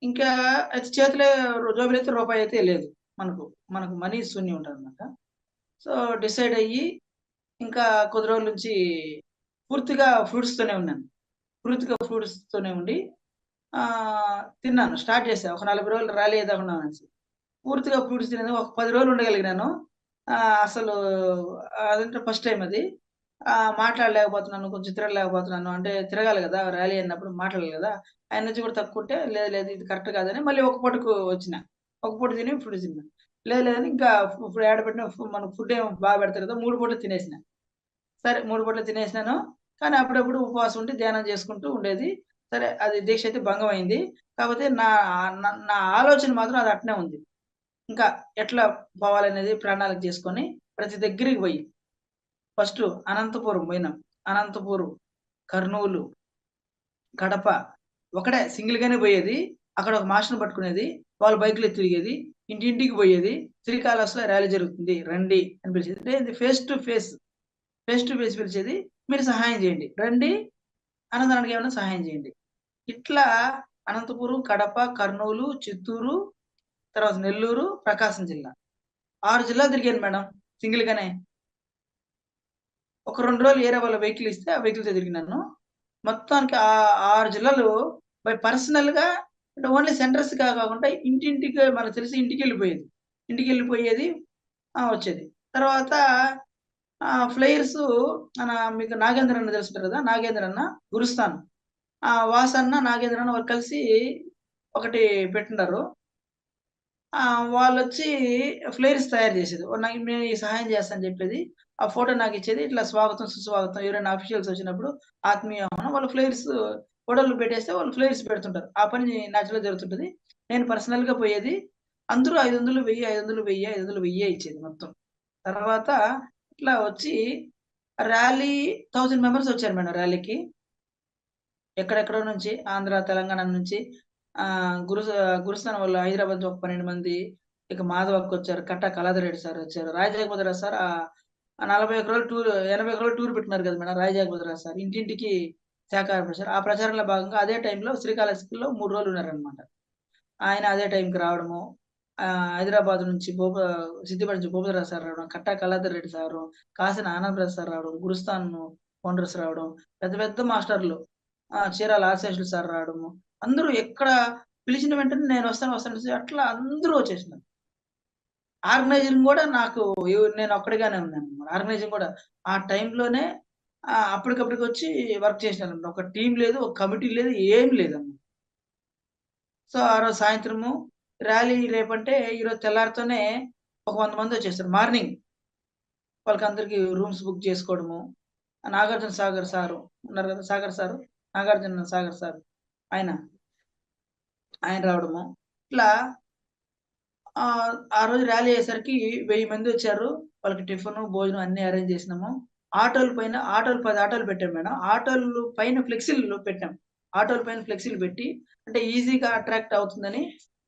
ఇంకా అయితే చేతిలో జోబులు అయితే రూపాయి అయితే లేదు, మనకు మనీ శూన్యం ఉంటుంది అనమాట. సో డిసైడ్ అయ్యి ఇంకా కొద్ది రోజుల నుంచి పూర్తిగా ఫ్రూట్స్తోనే ఉన్నాను. ఫ్రూట్స్తోనే ఉండి తిన్నాను, స్టార్ట్ చేశాను. ఒక 40 రోజులు ర్యాలీ అవుదామన్నా అనేసి పూర్తిగా ఫ్రూట్స్ తినేది. ఒక 10 రోజులు ఉండగలిగినాను. అసలు అదంటే ఫస్ట్ టైం అది. మాట్లాడలేకపోతున్నాను, కొంచెం తిరగలేకపోతున్నాను. అంటే తిరగాలి కదా, ర్యాలీ అన్నప్పుడు మాట్లాడాలి కదా. ఎనర్జీ కూడా తక్కువ ఉంటే లేదు ఇది కరెక్ట్ కాదని మళ్ళీ ఒక పూటకు వచ్చిన. ఒక పూట తిని ఫుడ్ తిన్నా. లేదని ఇంకా ఇప్పుడు ఏడబెట్టిన మనకు ఫుడ్ ఏమో బాగా పెడతారు కదా, 3 పూటలు తినేసిన. సరే 3 పూటలు తినేసినాను, కానీ అప్పుడప్పుడు ఉపవాసం ఉండి ధ్యానం చేసుకుంటూ ఉండేది. సరే అది దీక్ష అయితే భంగం అయింది. కాకపోతే నా ఆలోచన మాత్రం అది అట్నే ఉంది. ఇంకా ఎట్లా పోవాలనేది ప్రణాళిక చేసుకొని ప్రతి దగ్గరికి పోయి ఫస్ట్ అనంతపురం పోయినాం. అనంతపురం, కర్నూలు, కడప ఒకటే సింగిల్ గానే పోయేది. అక్కడ ఒక మాస్టర్ని పట్టుకునేది, వాళ్ళు బైక్లో తిరిగేది, ఇంటింటికి పోయేది, శ్రీకాళహస్తిలో ర్యాలీ జరుగుతుంది రండి అని పిలిచేది. అంటే ఫేస్ టు ఫేస్ పిలిచేది. మీరు సహాయం చేయండి, రండి అన్నదానికి ఏమైనా సహాయం చేయండి. ఇట్లా అనంతపురం, కడప, కర్నూలు, చిత్తూరు, తర్వాత నెల్లూరు, ప్రకాశం జిల్లా 6 జిల్లాలు తిరిగాను మేడం సింగిల్ గానే. ఒక 2 రోజులు ఏరే వాళ్ళ వెహికల్ ఇస్తే ఆ వెహికల్తో తిరిగినాను. మొత్తానికి 6 జిల్లాలు బై పర్సనల్‌గా, అంటే ఓన్లీ సెంటర్స్‌గా కాకుండా ఇంటింటికి మనకు తెలిసి ఇంటికెళ్ళిపోయేది వచ్చేది. తర్వాత ఫ్లైయర్స్ మీకు నాగేంద్ర అన్న తెలుసుంటారు కదా! నాగేంద్ర అన్న, గురుస్థాన్, వాసన్న, నాగేంద్ర అన్న వాళ్ళు కలిసి ఒకటి పెట్టినారు. వాళ్ళొచ్చి ఫ్లైయర్స్ తయారు చేసేది. నాకు నేను ఈ సహాయం చేస్తా అని చెప్పేది. ఆ ఫోటో నాకిచ్చేది. ఇట్లా స్వాగతం, సుస్వాగతం ఎవరైనా అఫీషియల్స్ వచ్చినప్పుడు ఆత్మీయ ఆహ్వానం వాళ్ళు ఫ్లైయర్స్ ఫోటోలు పెట్టేస్తే వాళ్ళు ఫ్లైయర్స్ పెడుతుంటారు. ఆ పని న్యాచురల్‌గా జరుగుతుంటది. నేను పర్సనల్‌గా పోయేది. అందరూ 500, 1000, 500, 1000, 500, 1000 ఇచ్చేది మొత్తం. తర్వాత ఇట్లా వచ్చి ర్యాలీ 1000 మెంబర్స్ వచ్చారు మేడం ర్యాలీకి. ఎక్కడెక్కడో నుంచి ఆంధ్ర, తెలంగాణ నుంచి గురుస్థానం వాళ్ళు హైదరాబాద్ నుంచి ఒక 12 మంది, ఇక మాధవకొచ్చారు, కట్టా కళాధర్ రెడ్డి సార్ వచ్చారు, రాజజగపతిరాజు సార్ 41 రోజులు టూర్, 80 రోజులు టూర్ పెట్టినారు కదా మేడం రాజజగపతిరాజు సార్. ఇంటింటికి శాఖాహార ప్రచారం. ఆ ప్రచారంలో భాగంగా అదే టైంలో శ్రీకాళహస్తిలో 3 రోజులు ఉన్నారనమాట. ఆయన అదే టైంకి రావడము, హైదరాబాద్ నుంచి సిద్దిపేట నుంచి భూపతిరాజు సార్ రావడం, కట్టా కళాధర్ రెడ్డి సారు, కాసిన ఆనందరాజు సార్ రావడం, గురుస్థాన్ ఫౌండర్స్ రావడం, పెద్ద పెద్ద మాస్టర్లు చీరాల ఆశేషులు సార్ రావడము, అందరూ ఎక్కడ పిలిచిన వెంటనే నేను వస్తాను అట్లా అందరూ వచ్చేసినారు. ఆర్గనైజింగ్ కూడా నేను ఒక్కడిగానే ఉన్నానన్నమాట. ఆర్గనైజింగ్ కూడా ఆ టైంలోనే అప్పటికప్పటికి వచ్చి వర్క్ చేసినానన్నమాట. ఒక టీమ్ లేదు, ఒక కమిటీ లేదు, ఏం లేదన్నమాట. సో ఆ రోజు సాయంత్రము ర్యాలీ రేపంటే ఈరోజు తెల్లారితోనే ఒక 100 మంది వచ్చేస్తారు. మార్నింగ్ వాళ్ళకందరికీ రూమ్స్ బుక్ చేసుకోవడము. నాగార్జున సాగర్ సారు ఉన్నారు కదా, నాగార్జున సాగర్ సార్ ఆయన రావడము. ఇట్లా ఆ రోజు ర్యాలీ అయ్యేసరికి 1000 మంది వచ్చారు. వాళ్ళకి టిఫిను, భోజనం అన్నీ అరేంజ్ చేసినాము. 10 ఆటోలు పెట్టాం మేడం. ఆటోలు పైన ఫ్లెక్సీలు పెట్టాం. ఆటోల పైన ఫ్లెక్సీలు పెట్టి, అంటే ఈజీగా అట్రాక్ట్ అవుతుందని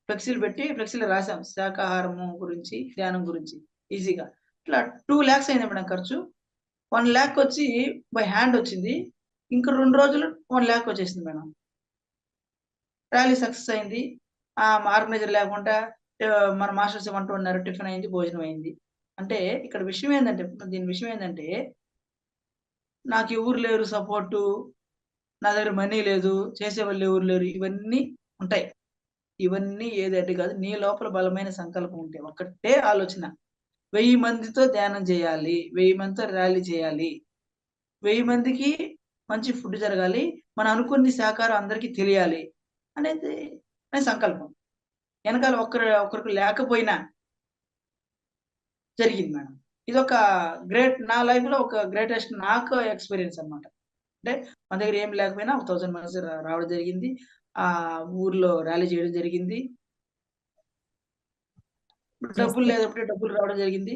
ఫ్లెక్సీలు రాసాం. శాకాహారము గురించి, ధ్యానం గురించి ఈజీగా. ఇట్లా 2 lakhs అయింది మేడం ఖర్చు. 1 lakh వచ్చి బై హ్యాండ్ వచ్చింది. ఇంకా 2 రోజులు 1 lakh వచ్చేసింది మేడం. ర్యాలీ సక్సెస్ అయింది. ఆర్గనైజర్ లేకుండా మన మాస్టర్స్ వంట ఉన్నారు, టిఫిన్ అయింది, భోజనం అయింది. అంటే ఇక్కడ దీని విషయం ఏంటంటే నాకు ఎవరు లేరు సపోర్టు, నా దగ్గర మనీ లేదు, చేసేవాళ్ళు ఎవరు లేరు, ఇవన్నీ ఉంటాయి. ఇవన్నీ ఏదైతే కాదు, నీ లోపల బలమైన సంకల్పం ఉంటే ఒక్కటే ఆలోచన, 1000 మందితో ధ్యానం చేయాలి, 1000 మందితో ర్యాలీ చేయాలి, 1000 మందికి మంచి ఫుడ్ జరగాలి, మనం అనుకున్న శాకాహారం అందరికీ తెలియాలి అనేది సంకల్పం. వెనకాల ఒకరికి లేకపోయినా జరిగింది మేడం. ఇదొక నా లైఫ్‌లో ఒక గ్రేటెస్ట్ నాకు ఎక్స్‌పీరియన్స్ అన్నమాట. అంటే మన దగ్గర ఏం లేకపోయినా ఒక 1000 మంది రావడం జరిగింది. ఊర్లో ర్యాలీ చేయడం జరిగింది. డబ్బులు లేనప్పుడే డబ్బులు రావడం జరిగింది.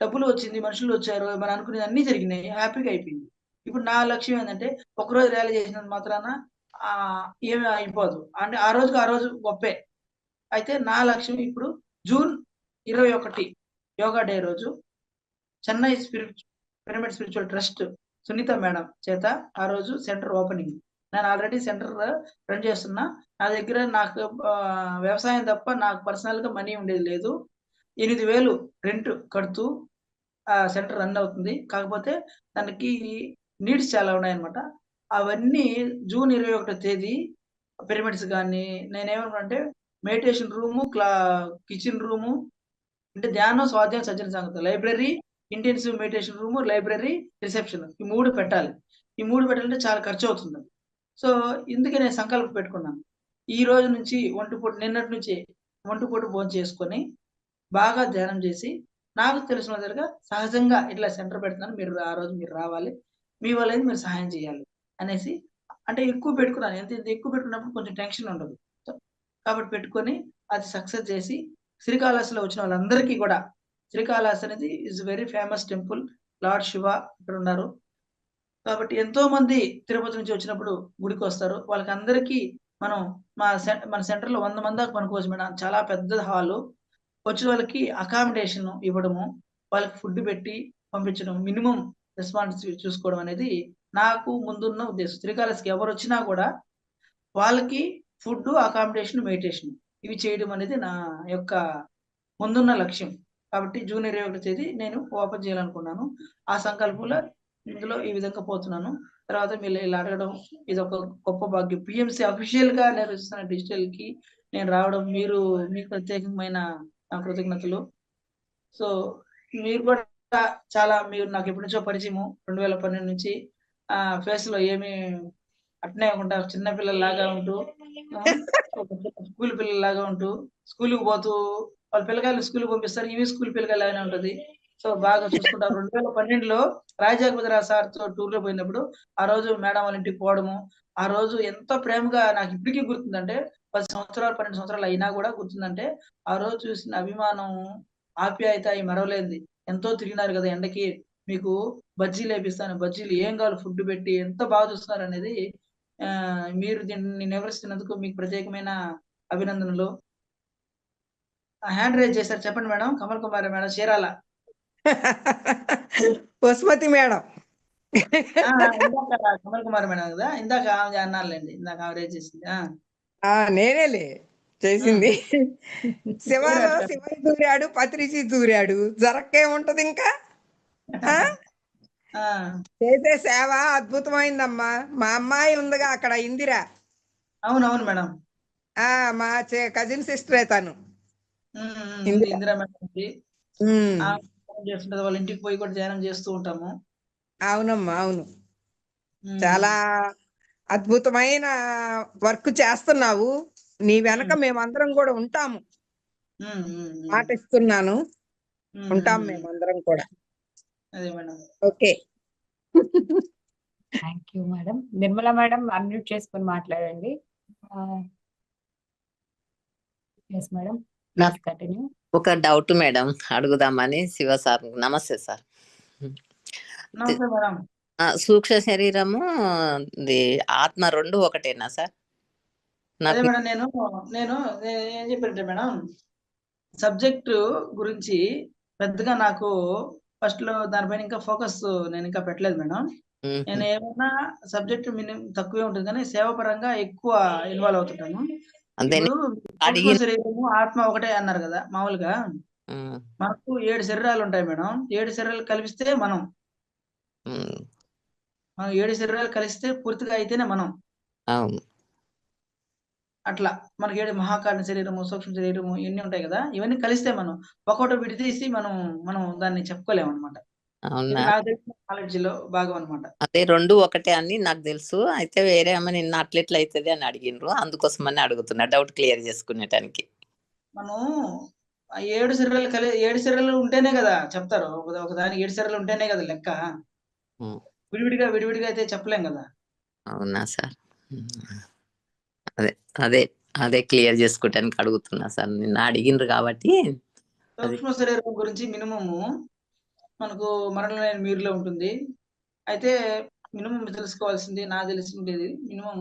డబ్బులు వచ్చింది, మనుషులు వచ్చారు, మనం అనుకునేది అన్నీ జరిగినాయి. హ్యాపీగా అయిపోయింది. ఇప్పుడు నా లక్ష్యం ఏందంటే ఒకరోజు ర్యాలీ చేసినంత మాత్రాన ఏమి అయిపోదు. అంటే ఆ రోజు గొప్పే. అయితే నా లక్ష్యం ఇప్పుడు జూన్ 21 యోగా డే రోజు Chennai pyramid spiritual trust Sunitha madam చేత ఆ రోజు సెంటర్ ఓపెనింగ్. నేను ఆల్రెడీ సెంటర్ రన్ చేస్తున్నా. నా దగ్గర నాకు వ్యవసాయం తప్ప నాకు పర్సనల్‌గా మనీ ఉండేది లేదు. 8,000 రెంట్ కడుతూ సెంటర్ రన్ అవుతుంది. కాకపోతే దానికి నీడ్స్ చాలా ఉన్నాయన్నమాట. అవన్నీ జూన్ 21 తేదీ పిరమిడ్స్ గాని, నేనేమనుకున్నానంటే మెడిటేషన్ రూము, కిచెన్ రూము, అంటే ధ్యానం, స్వాధ్యాయం, సజ్జన సంగతి, library, intensive meditation room, library, reception ఈ 3 పెట్టాలి. ఈ 3 పెట్టాలంటే చాలా ఖర్చు అవుతుంది. సో ఇందుకే నేను సంకల్పం పెట్టుకున్నాను. ఈ రోజు నుంచి నిన్నటి నుంచి ఒంటిపూట భోంచేసుకొని బాగా ధ్యానం చేసి, నాకు తెలిసిన విధంగా సహజంగా ఇట్లా సెంటర్ పెడుతున్నాను, ఆ రోజు మీరు రావాలి, మీ వల్లైతే మీరు సహాయం చేయాలి అనేసి, అంటే ఎక్కువ పెట్టుకున్నాను. ఎంత ఎక్కువ పెట్టుకున్నప్పుడు కొంచెం టెన్షన్ ఉండదు. కాబట్టి పెట్టుకొని అది సక్సెస్ చేసి శ్రీకాళహస్తిలో వచ్చిన వాళ్ళందరికీ కూడా, శ్రీకాళహస్తి అనేది is very famous temple. Lord Shiva ఇక్కడ ఉన్నారు. కాబట్టి ఎంతో మంది తిరుపతి నుంచి వచ్చినప్పుడు గుడికి వస్తారు. వాళ్ళకందరికీ మనం మన సెంటర్ లో 100 మంది దాకా పనుకోవచ్చు మేడం. చాలా పెద్ద హాలు. వచ్చిన వాళ్ళకి అకామిడేషన్ ఇవ్వడము, వాళ్ళకి ఫుడ్ పెట్టి పంపించడం, మినిమం రెస్పాన్స్ చూసుకోవడం అనేది నాకు ముందున్న ఉద్దేశం. శ్రీకాళహస్తికి ఎవరొచ్చినా కూడా వాళ్ళకి ఫుడ్, అకామిడేషన్, మెడిటేషన్ ఇవి చేయడం అనేది నా యొక్క ముందున్న లక్ష్యం. కాబట్టి జూన్ 21 తేదీ నేను ఓపెన్ చేయాలనుకున్నాను. ఆ సంకల్పంలో ఇందులో ఈ విధంగా పోతున్నాను. తర్వాత మీరు ఇలా అడగడం ఇదొక గొప్ప భాగ్యం. పిఎంసి అఫీషియల్‌గా నిర్వహిస్తున్న డిజిటల్‌కి నేను రావడం మీకు ప్రత్యేకమైన కృతజ్ఞతలు. సో, మీరు కూడా మీరు నాకు ఎప్పటినుంచో పరిచయము. 2012 నుంచి ఫేస్‌లో ఏమి అట్నే ఉండకుండా చిన్న పిల్లల్లాగా ఉంటూ ఒక స్కూల్ పిల్లల్లాగా ఉంటూ స్కూలుకి పోతూ వాళ్ళ పిల్లకాయలు స్కూలుకి పంపిస్తారు. ఈమె స్కూల్ పిల్లకాయలాగానే ఉంటది. సో, బాగా చూసుకుంటారు. 2012లో రాజాగుజరా సార్‌తో టూర్‌లో పోయినప్పుడు ఆ రోజు మేడం వాళ్ళ ఇంటికి పోవడము, ఆ రోజు ఎంత ప్రేమగా నాకు ఇప్పటికి గుర్తుందంటే 10 సంవత్సరాలు, 12 సంవత్సరాలు అయినా కూడా గుర్తుందంటే, ఆ రోజు చూసిన అభిమానం, ఆప్యాయత అయి మరవలేనిది. ఎంతో తిరిగినారు కదా ఎండకి. మీకు బజ్జీలేపిస్తాను. బజ్జీలు ఏం కావాలి ఫుడ్ పెట్టి ఎంత బాగా చూస్తున్నారనేది మీరు దీన్ని నిర్వహిస్తున్నందుకు మీకు ప్రత్యేకమైన అభినందనలు. హ్యాండ్ రైజ్ చేశారు. చెప్పండి మేడం. కమల్ కుమారి మేడం చీరాల. వసుమతి మేడం. ఇందాక కమల్ కుమారి మేడం కదా! ఇందాక ఆమె అన్నారులెండి. ఇందాక ఆమె రైజ్ చేసింది. నేనేలే చేసింది. శివలో శివుడు దూరాడు, పత్రిజీ దూరాడు. జరక్కేముంటది ఇంకా? చేసే సేవ అద్భుతమైందమ్మా. మా అమ్మాయి ఉందిగా అక్కడ ఇందిర. అవునవును మేడం. మా కజిన్ సిస్టరే తను. ఇందిరా మేడం చేస్తుంటది. వాళ్ళ ఇంటికి పోయి కూడా ధ్యానం చేస్తూ ఉంటాము. అవునమ్మా, అవును. చాలా అద్భుతమైన వర్క్ చేస్తున్నావు. నీ వెనక మేమందరం కూడా ఉంటాము. మాటిస్తున్నాను. ఉంటాం మేమందరం కూడా. అదే madam. Okay. Thank you madam. Nirmala madam unmute చేసుకొని మాట్లాడండి. Yes madam, please continue. ఒక డౌట్ మేడం అడుగుదామని. శివ సార్ నమస్తే సార్. నమస్తే మేడం. సూక్ష్మ శరీరము ఆత్మ రెండు ఒకటేనా సార్? అదే మేడం, నేను ఏం చెప్పానంటే మేడం, సబ్జెక్టు గురించి పెద్దగా నాకు ఫస్ట్ లో దానిపైన ఇంకా ఫోకస్ నేను ఇంకా పెట్టలేదు మేడం. నేను ఏమన్నా సబ్జెక్ట్ మినిమం తక్కువే ఉంటుంది కానీ సేవాపరంగా ఎక్కువ ఇన్వాల్వ్ అవుతుంటాను. ఇప్పుడు శరీరము ఆత్మ ఒకటే అన్నారు కదా. మామూలుగా మనకు 7 శరీరాలు ఉంటాయి మేడం. 7 శరీరాలు కలిపిస్తే మనం 7 శరీరాలు కలిస్తే పూర్తిగా అయితేనే మనం. అట్లా మనకి 7 మహాకారణ శరీరము, సూక్ష్మ శరీరము ఇవన్నీ ఉంటాయి కదా. ఇవన్నీ కలిస్తే మనం ఒకటి విడితీసి మనం దాన్ని చెప్పుకోలేము అనమాట. నాకు తెలిసిన నాలెడ్జ్ లో భాగం అనమాట. అదే రెండు ఒకటే అని నాకు తెలుసు. అయితే వేరే అమ్మ నిన్న అట్లెట్లా అవుతుంది అని అడిగినరు, అందుకోసమని అడుగుతున్నా, డౌట్ క్లియర్ చేసుకునేటానికి. మనం 7 శరీరాలు ఉంటేనే కదా చెప్తారు. ఒకదానికి 7 శరీరాలు ఉంటేనే కదా లెక్క. విడివిడిగా అయితే చెప్పలేం కదా. అవునా సార్? అదే అదే అదే క్లియర్ చేసుకోవటానికి అడుగుతున్నా సార్. నిన్న అడిగినరు కాబట్టి. సూక్ష్మ శరీరం గురించి మినిమము మనకు మరణం లేని మీరులో ఉంటుంది. అయితే మినిమం తెలుసుకోవాల్సింది, నాకు తెలిసిండేది మినిమం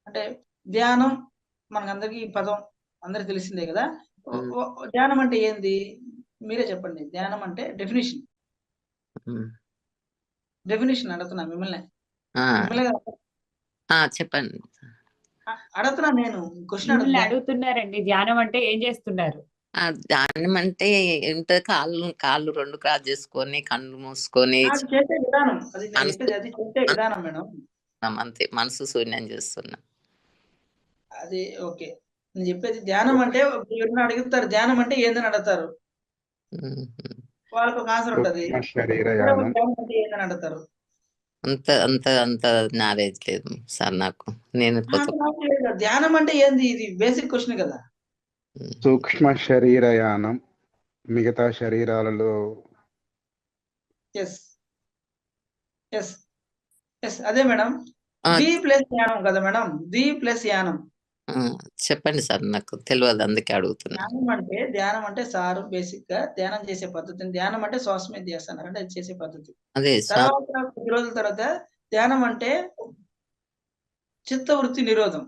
అంటే ధ్యానం. మనకందరికి పదం అందరికి తెలిసిందే కదా. ధ్యానం అంటే ఏంది మీరే చెప్పండి. ధ్యానం అంటే డెఫినేషన్ అడుగుతున్నా మిమ్మల్ని. చెప్పండి. అడుగుతున్నా నేను క్వశ్చన్ అడుగుతున్నారండి. ధ్యానం అంటే ఏం చేస్తున్నారు? ధ్యానం అంటే ఏంటో కాళ్ళు 2 క్రాస్ చేసుకొని కళ్ళు మూసుకొని చేసే విధానం. అది చేసే విధానం మేడం. అంతే, మనసు శూన్యం చేస్తున్నా. అది ఓకే. నేను చెప్పేది ధ్యానం అంటే ఎవరైనా అడుగుతారు ధ్యానం అంటే ఏందని అడుగుతారు. వాళ్ళకు ఒక ఆన్సర్ ఉంటది. ధ్యానం అంటే ఏందని అడుగుతారు. అంత నాలెడ్జ్ లేదు సార్ నాకు. నేను ధ్యానం అంటే ఏంది, ఇది బేసిక్ క్వశ్చన్ కదా. సూక్ష్మ శరీరయానం మిగతా శరీరాలలో అదే మేడం. ది ప్లస్ యానం కదా మేడం. The plus Yanam. చెప్పండి సార్, నాకు తెలియదు అందుకే అడుగుతున్నా. ధ్యానం అంటే సార్ బేసిక్ గా ధ్యానం చేసే పద్ధతిని, ధ్యానం అంటే శ్వాస మీద చేస్తున్నారు అంటే అది చేసే పద్ధతి. తర్వాత కొద్ది రోజుల తర్వాత ధ్యానం అంటే చిత్తవృత్తి నిరోధం.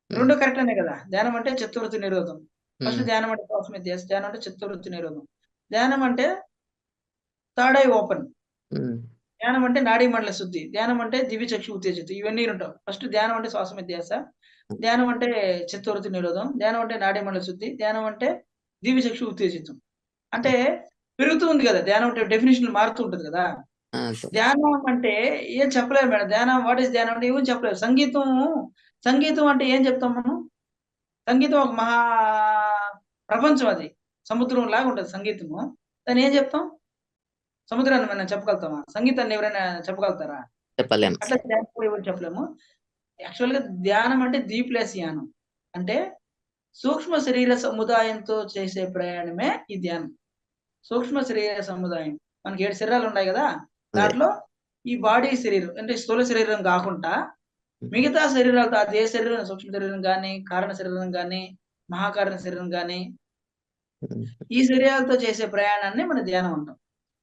రెండు కరెక్ట్ అనే కదా. ధ్యానం అంటే చిత్తవృత్తి నిరోధం. ఫస్ట్ ఉమ్, ధ్యానం అంటే శ్వాస మీద ధ్యాస, ధ్యానం అంటే చిత్తవృత్తి నిరోధం. ధ్యానం అంటే థర్డ్ ఐ ఓపెన్, ఉమ్, ధ్యానం అంటే నాడీ మండల శుద్ధి, ధ్యానం అంటే దివ్య చక్షు ఉత్తేజితం. ఇవన్నీ ఉంటాం. ఫస్ట్ ధ్యానం అంటే శ్వాస మీద ధ్యాస, ధ్యానం అంటే చిత్తవృత్తి నిరోధం, ధ్యానం అంటే నాడీ మండల శుద్ధి, ధ్యానం అంటే దివ్య చక్షు ఉత్తేజితం. అంటే పెరుగుతూ ఉంది కదా ధ్యానం అంటే, డెఫినేషన్ మారుతూ ఉంటుంది కదా. సార్. ధ్యానం అంటే ఏం చెప్పలేరు మేడం. ధ్యానం, వాట్ ఈస్ ధ్యానం అంటే ఏం చెప్పలేరు. సంగీతం అంటే ఏం చెప్తాం మనం? సంగీతం ఒక మహా ప్రపంచం, అది సముద్రం లాగా ఉంటుంది సంగీతము. దాన్ని ఏం చెప్తాం? సముద్రాన్ని మనం చెప్పగలుగుతామా? సంగీతాన్ని ఎవరైనా చెప్పగలుగుతారా? చెప్పలేము అట్లా సార్. ధ్యానం కూడా ఎవరు చెప్పలేము. యాక్చువల్ గా ధ్యానం అంటే దీప్లెస్ యానం, అంటే సూక్ష్మ శరీర సముదాయంతో చేసే ప్రయాణమే ఈ ధ్యానం. సూక్ష్మ శరీర సముదాయం, మనకి 7 శరీరాలు ఉన్నాయి కదా, దాంట్లో ఈ బాడీ శరీరం అంటే స్థూల శరీరం కాకుండా మిగతా శరీరాలతో, అది ఏ శరీరం, సూక్ష్మ శరీరం కానీ, కారణ శరీరం కానీ, మహాకారణ శరీరం కానీ, ఉమ్, ఈ శరీరాలతో చేసే ప్రయాణాన్ని మన ధ్యానం అంటాం.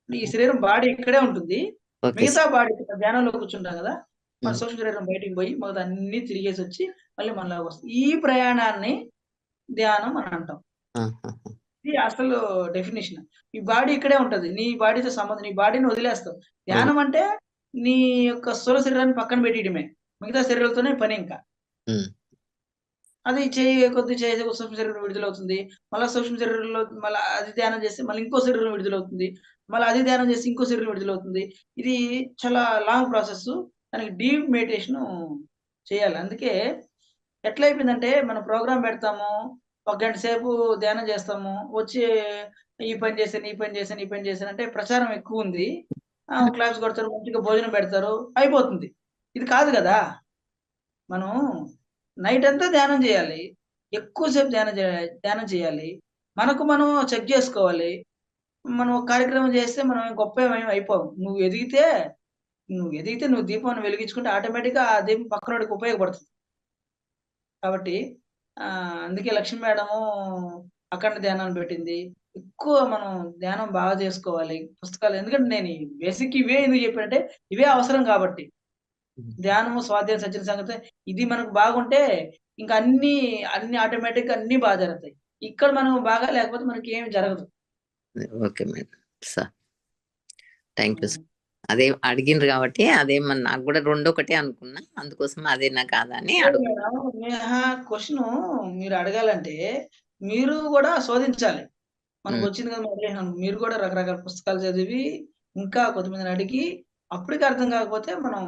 ఈ శరీరం బాడీ ఇక్కడే ఉంటుంది, ఓకే మిగతా సార్. బాడీ ధ్యానంలో కూర్చుంటాం కదా, మన ఉమ్, సూక్ష్మ శరీరం బయటికి పోయి మిగతా అన్ని తిరిగేసి వచ్చి మళ్ళీ మనలోకి వస్తుంది. ఈ ప్రయాణాన్ని ధ్యానం అని అంటాం. ఆహా, ఇది అసలు డెఫినేషన్. ఈ బాడీ ఇక్కడే ఉంటది, నీ బాడీతో సంబంధం, నీ బాడీని వదిలేస్తావు. ధ్యానం అంటే నీ యొక్క స్థూల శరీరాన్ని పక్కన పెట్టడమే, మిగతా శరీరాలతోనే పని. ఇంకా ఉమ్, అది కొద్ది చేసే సూక్ష్మ శరీరం విడుదలవుతుంది, మళ్ళీ సూక్ష్మ శరీరంలో మళ్ళీ అది ధ్యానం చేస్తే మళ్ళీ ఇంకో శరీరం విడుదలవుతుంది, మళ్ళీ అది ధ్యానం చేస్తే ఇంకో శరీరం విడుదలవుతుంది. ఇది చాలా లాంగ్ ప్రాసెస్, దానికి డీప్ మెడిటేషన్ చేయాలి. అందుకే ఎట్లా అయిపోయిందంటే, మనం ప్రోగ్రామ్ పెడతాము, 1 గంట సేపు ధ్యానం చేస్తాము, వచ్చి ఈ పని చేశాను, ఈ పని చేశాను, ఈ పని చేశాను అంటే ప్రచారం ఎక్కువ ఉంది, క్లాప్స్ కొడతారు, మంచిగా భోజనం పెడతారు, అయిపోతుంది. ఇది కాదు కదా. మనం నైట్ అంతా ధ్యానం చేయాలి, ఎక్కువసేపు ధ్యానం చేయాలి, మనకు మనం చెక్ చేసుకోవాలి. మనం ఒక కార్యక్రమం చేస్తే మనం గొప్ప ఏమి అయిపోవు. నువ్వు ఎదిగితే నువ్వు దీపాన్ని వెలిగించుకుంటే ఆటోమేటిక్గా ఆ దీపం పక్కనోడికి ఉపయోగపడుతుంది. కాబట్టి అందుకే లక్ష్మీ మేడము అఖండ ధ్యానాన్ని పెట్టింది. ఎక్కువ మనం ధ్యానం బాగా చేసుకోవాలి. పుస్తకాలు, ఎందుకంటే నేను బేసిక్ ఇవే ఎందుకు చెప్పానంటే, ఇవే అవసరం కాబట్టి. ధ్యానము, స్వాధ్యాయం, సజ్జన సంగతి, ఇది మనకు బాగుంటే ఇంకా అన్ని ఆటోమేటిక్ అన్ని బాగా జరుగుతాయి. ఇక్కడ మనం బాగా లేకపోతే మనకి ఏమి జరగదు. Okay madam sir, thank you sir. అదే అడిగిండ్రు కాబట్టి అదే నాకు కూడా 2 ఒకటే అనుకున్నా, అందుకోసం అదేనా కాదా అని క్వశ్చన్ మీరు అడగాలంటే మీరు కూడా శోధించాలి. మనకు ఉమ్, వచ్చింది కదా మొదలైన, మీరు కూడా రకరకాల పుస్తకాలు చదివి ఇంకా కొంతమందిని అడిగి, అప్పటికి అర్థం కాకపోతే మనం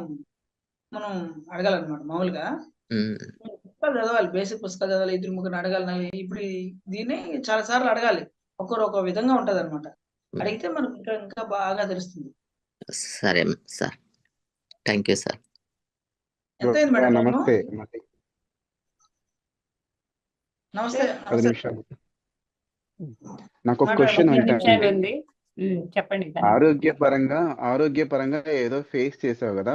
అడగాలన్నమాట. మామూలుగా ఉమ్, పుస్తకాలు చదవాలి, బేసిక్ పుస్తకాలు చదవాలి, 2-3 అడగాలి. ఇప్పుడు దీన్ని చాలా సార్లు అడగాలి, ఒక్కొరు ఒక విధంగా ఉంటది అనమాట. అడిగితే మనకు ఇంకా బాగా తెలుస్తుంది. సరే సార్, థ్యాంక్ యూ సార్. ఎంత అయింది మేడం? నమస్తే. నమస్తే. 10 నిమిషాలు. నాకు ఒక మాట్లాడండి. క్వశ్చన్ 10 నిమిషాలు ఏంటంటే, ఉంది. చెప్పండి. ఆరోగ్యపరంగా ఏదో ఫేస్ చేసావు కదా,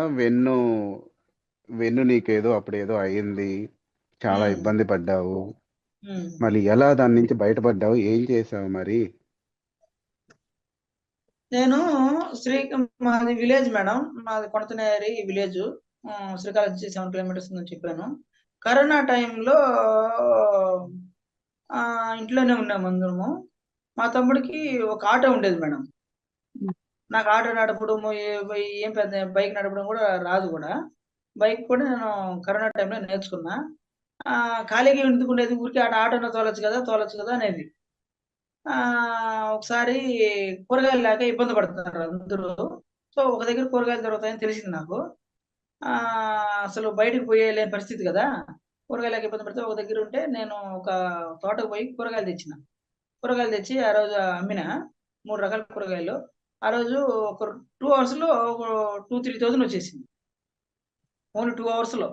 వెన్ను నీకేదో అప్పుడేదో అయింది, చాలా ఉమ్, ఇబ్బంది పడ్డావు, ఉమ్. మళ్ళీ ఎలా దాని నుంచి బయటపడ్డావు, ఏం చేసావు మరి? నేను మాది విలేజ్ మేడం, మాది కొనతనేరి విలేజ్, శ్రీకాకుళం నుంచి 7 కిలోమీటర్స్ ఉందని చెప్పాను. కరోనా టైంలో ఇంట్లోనే ఉన్నాము అందరము. మా తమ్ముడికి ఒక ఆటో ఉండేది మేడం. నాకు ఆటో నడపడం ఏం పెద్ద బైక్ నడపడం కూడా రాదు కూడా. బైక్ కూడా నేను కరోనా టైంలో నేర్చుకున్నా. ఖాళీగా ఎందుకు ఉండేది, ఊరికే ఆటోలో తోలొచ్చు కదా అనేది. ఒకసారి కూరగాయలు లేక ఇబ్బంది పడుతున్నారు అందరూ. సో ఒక దగ్గర కూరగాయలు దొరుకుతాయని తెలిసింది నాకు. అసలు బయటకు పోయలేని పరిస్థితి కదా, కూరగాయలు లేక ఇబ్బంది పడితే ఒక దగ్గర ఉంటే నేను ఒక తోటకు పోయి కూరగాయలు తెచ్చి ఆ రోజు అమ్మిన 3 రకాల కూరగాయలు. ఆ రోజు ఒక 2 అవర్స్లో ఒక 2,000-3,000 వచ్చేసింది. ఓన్లీ 2 అవర్స్లో.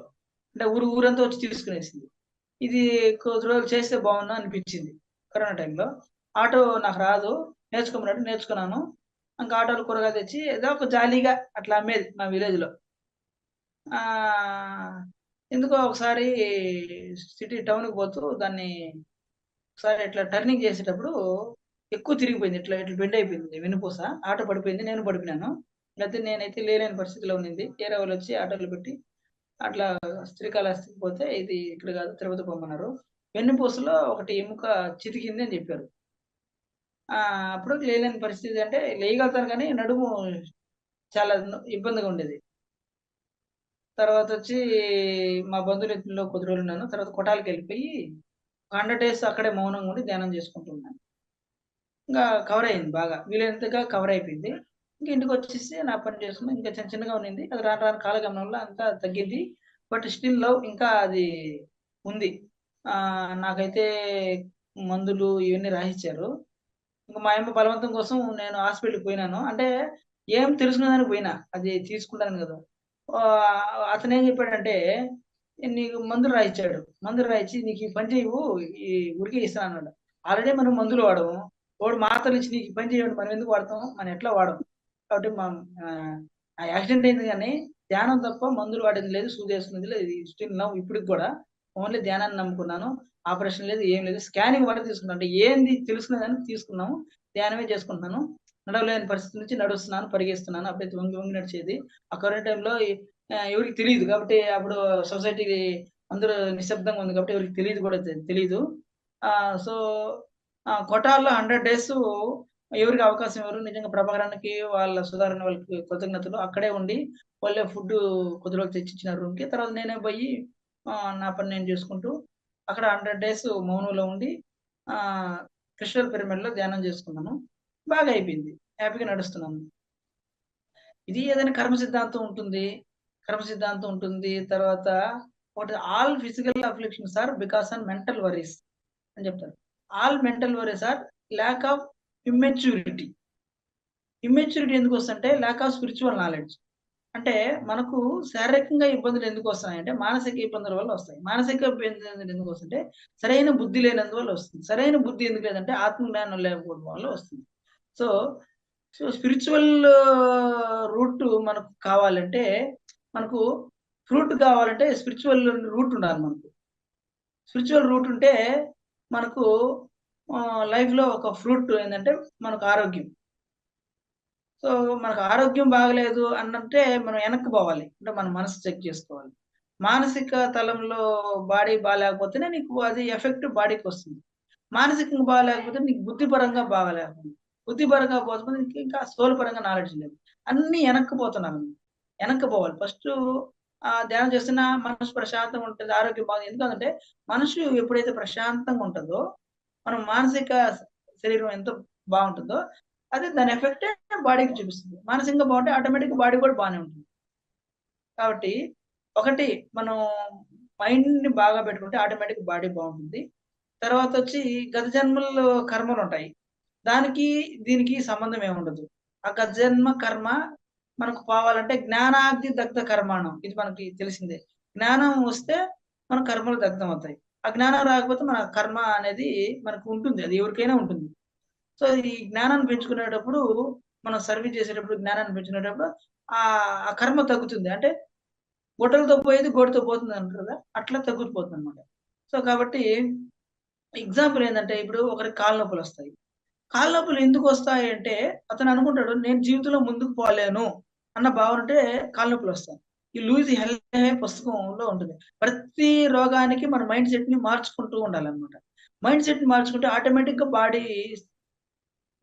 అంటే ఊరంతా వచ్చి తీసుకునేసింది. ఇది కొద్ది రోజులు చేస్తే బాగుండు అనిపించింది. కరోనా టైంలో ఆటో నాకు రాదు, నేర్చుకోమన్నాడు, నేర్చుకున్నాను. ఇంకా ఆటోలో కూరగాయలు తెచ్చి ఏదో ఒక జాలీగా అట్లా అమ్మేది మా విలేజ్లో. ఎందుకో ఒకసారి టౌన్కి పోతూ దాన్ని ఒకసారి ఇట్లా టర్నింగ్ చేసేటప్పుడు ఎక్కువ తిరిగిపోయింది, ఇట్లా బెండ్ అయిపోయింది వెన్నుపూస. ఆటో పడిపోయింది, నేను పడిపోయినాను. లేకపోతే నేనైతే లేలేని పరిస్థితిలో ఉన్నింది. వేరే వాళ్ళు వచ్చి ఆటోలో పెట్టి అట్లా శ్రీకాళహస్తికి పోతే ఇది ఇక్కడ కాదు తిరుపతి పొమ్మన్నారు. వెన్నుపూసలో ఒకటి ఎముక చితికింది అని చెప్పారు. అప్పుడు లేలేని పరిస్థితి, అంటే లేయగలుగుతాను కానీ నడుము చాలా ఇబ్బందిగా ఉండేది. తర్వాత వచ్చి మా బంధువులు కొద్ది రోజులు ఉన్నాను. తర్వాత కొటాలకి వెళ్ళిపోయి 100 days అక్కడే మౌనంగా ఉండి ధ్యానం చేసుకుంటున్నాను. ఇంకా కవర్ అయింది, బాగా వీలైనంతగా కవర్ అయిపోయింది. ఇంకా ఇంటికి వచ్చేసి నా పని చేసుకున్నాను. ఇంకా చిన్న చిన్నగా ఉన్నింది, అది రాను రాను కాలగమనంలో అంతా తగ్గింది. బట్ స్టిల్ లవ్ ఇంకా అది ఉంది. నాకైతే మందులు ఇవన్నీ రాసిచ్చారు. ఇంకా మా అమ్మ బలవంతం కోసం నేను హాస్పిటల్కి పోయినాను. అంటే ఏం తెలుసుకునేదానికి పోయినా, అది తీసుకుంటాను కదా. అతను ఏం చెప్పాడంటే, నీకు మందులు రాయించాడు, మందులు రాయించి నీకు ఈ పని చేయవు, ఈ ఉరికి ఇస్తాను అన్నాడు. ఆల్రెడీ మనం మందులు వాడము, వాడు మాత్రలు ఇచ్చి నీకు పని చేయండి, మనం ఎందుకు వాడతాం, మనం ఎట్లా వాడము. కాబట్టి మా యాక్సిడెంట్ అయింది కానీ ధ్యానం తప్ప మందులు వాడేది లేదు, సూది వేసుకునేది లేదు. స్టిల్ నవ్వు ఇప్పటికి కూడా ఓన్లీ ధ్యానాన్ని నమ్ముకున్నాను. ఆపరేషన్ లేదు, ఏం లేదు, స్కానింగ్ కూడా తీసుకున్నాను. అంటే ఏంది తెలుసుకునేదాన్ని తీసుకున్నాము, ధ్యానమే చేసుకుంటున్నాను. నడవలేని పరిస్థితి నుంచి నడుస్తున్నాను, పరిగెస్తున్నాను. అప్పుడైతే వంగి వంగి నడిచేది. ఆ కరోనా టైంలో ఎవరికి తెలియదు కాబట్టి, అప్పుడు సొసైటీ అందరూ నిశ్శబ్దంగా ఉంది కాబట్టి ఎవరికి తెలియదు కూడా తెలియదు. సో కొటాల్లో 100 days ఎవరికి అవకాశం ఎవరు, నిజంగా ప్రభాకరానికి వాళ్ళ సుధారణ వాళ్ళకి కృతజ్ఞతలు. అక్కడే ఉండి వాళ్ళే ఫుడ్ కొద్ది రోజులు తెచ్చిచ్చినారు రూమ్కి. తర్వాత నేనే పోయి నా పని నేను చేసుకుంటూ అక్కడ 100 days మౌనంలో ఉండి క్రిస్టల్ పిరమిడ్లో ధ్యానం చేసుకున్నాను. బాగా అయిపోయింది, హ్యాపీగా నడుస్తున్నాను. ఇది ఏదైనా కర్మ సిద్ధాంతం ఉంటుంది. తర్వాత ఒకటి, all physical afflictions are because on mental worries అని చెప్తారు. All mental worries are lack of immaturity. Immaturity ఎందుకు వస్తుంటే ల్యాక్ ఆఫ్ స్పిరిచువల్ నాలెడ్జ్. అంటే మనకు శారీరకంగా ఇబ్బందులు ఎందుకు వస్తాయంటే మానసిక ఇబ్బందుల వల్ల వస్తాయి. మానసిక ఇబ్బందులు ఎందుకు వస్తుంటే సరైన బుద్ధి లేనందువల్ల వస్తుంది. సరైన బుద్ధి ఎందుకు లేదంటే ఆత్మజ్ఞానం లేకపోవడం వల్ల వస్తుంది. సో స్పిరిచువల్ రూట్ మనకు కావాలంటే, మనకు ఫ్రూట్ కావాలంటే స్పిరిచువల్ రూట్ ఉండాలి. మనకు స్పిరిచువల్ రూట్ ఉంటే మనకు లైఫ్లో ఒక ఫ్రూట్ ఏంటంటే మనకు ఆరోగ్యం. సో మనకు ఆరోగ్యం బాగలేదు అన్నంటే మనం వెనక్కి పోవాలి, అంటే మన మనసు చెక్ చేసుకోవాలి. మానసిక తలంలో బాడీ బాగాలేకపోతేనే నీకు అది ఎఫెక్ట్ బాడీకి వస్తుంది. మానసికంగా బాగాలేకపోతే నీకు బుద్ధిపరంగా బాగాలేకపోతుంది. బుద్ధిపరంగా పోతే నీకు ఇంకా సోల్ పరంగా నాలెడ్జ్ లేదు. అన్ని వెనక్కిపోతున్నాను, వెనక్కి పోవాలి. ఫస్ట్ ధ్యానం చేస్తున్నా మనసు ప్రశాంతంగా ఉంటుంది, ఆరోగ్యం బాగుంది. ఎందుకంటే మనసు ఎప్పుడైతే ప్రశాంతంగా ఉంటుందో మనం మానసిక శరీరం ఎంత బాగుంటుందో అదే దాని ఎఫెక్ట్ బాడీకి చూపిస్తుంది. మానసికంగా బాగుంటే ఆటోమేటిక్గా బాడీ కూడా బాగానే ఉంటుంది. కాబట్టి ఒకటి, మనం మైండ్ని బాగా పెట్టుకుంటే ఆటోమేటిక్ బాడీ బాగుంటుంది. తర్వాత వచ్చి గత జన్మల్లో కర్మలు ఉంటాయి, దానికి దీనికి సంబంధం ఏముండదు. ఆ గత జన్మ కర్మ మనకు పోవాలంటే జ్ఞానాగ్ని దగ్ధ కర్మాణం, ఇది మనకి తెలిసిందే. జ్ఞానం వస్తే మన కర్మలు దగ్ధం అవుతాయి. ఆ జ్ఞానం రాకపోతే మన కర్మ అనేది మనకు ఉంటుంది, అది ఎవరికైనా ఉంటుంది. సో ఈ జ్ఞానాన్ని పెంచుకునేటప్పుడు, మనం సర్వీస్ చేసేటప్పుడు జ్ఞానాన్ని పెంచుకునేటప్పుడు ఆ కర్మ తగ్గుతుంది. అంటే గొడ్డలతో పోయేది గోడితో పోతుంది అంటారు కదా, అట్లా తగ్గిపోతుంది అనమాట. సో కాబట్టి ఎగ్జాంపుల్ ఏంటంటే, ఇప్పుడు ఒకరికి కాళ్ళ నొప్పులు వస్తాయి. కాళ్ళ నొప్పులు ఎందుకు వస్తాయి అంటే, అతను అనుకుంటాడు నేను జీవితంలో ముందుకు పోలేను అన్న భావన ఉంటే కాళ్ళ నొప్పులు వస్తాయి. ఈ లూజ్ హెల్త్ పుస్తకంలో ఉంటుంది. ప్రతి రోగానికి మన మైండ్ సెట్ ని మార్చుకుంటూ ఉండాలన్నమాట. మైండ్ సెట్ ని మార్చుకుంటే ఆటోమేటిక్ గా బాడీ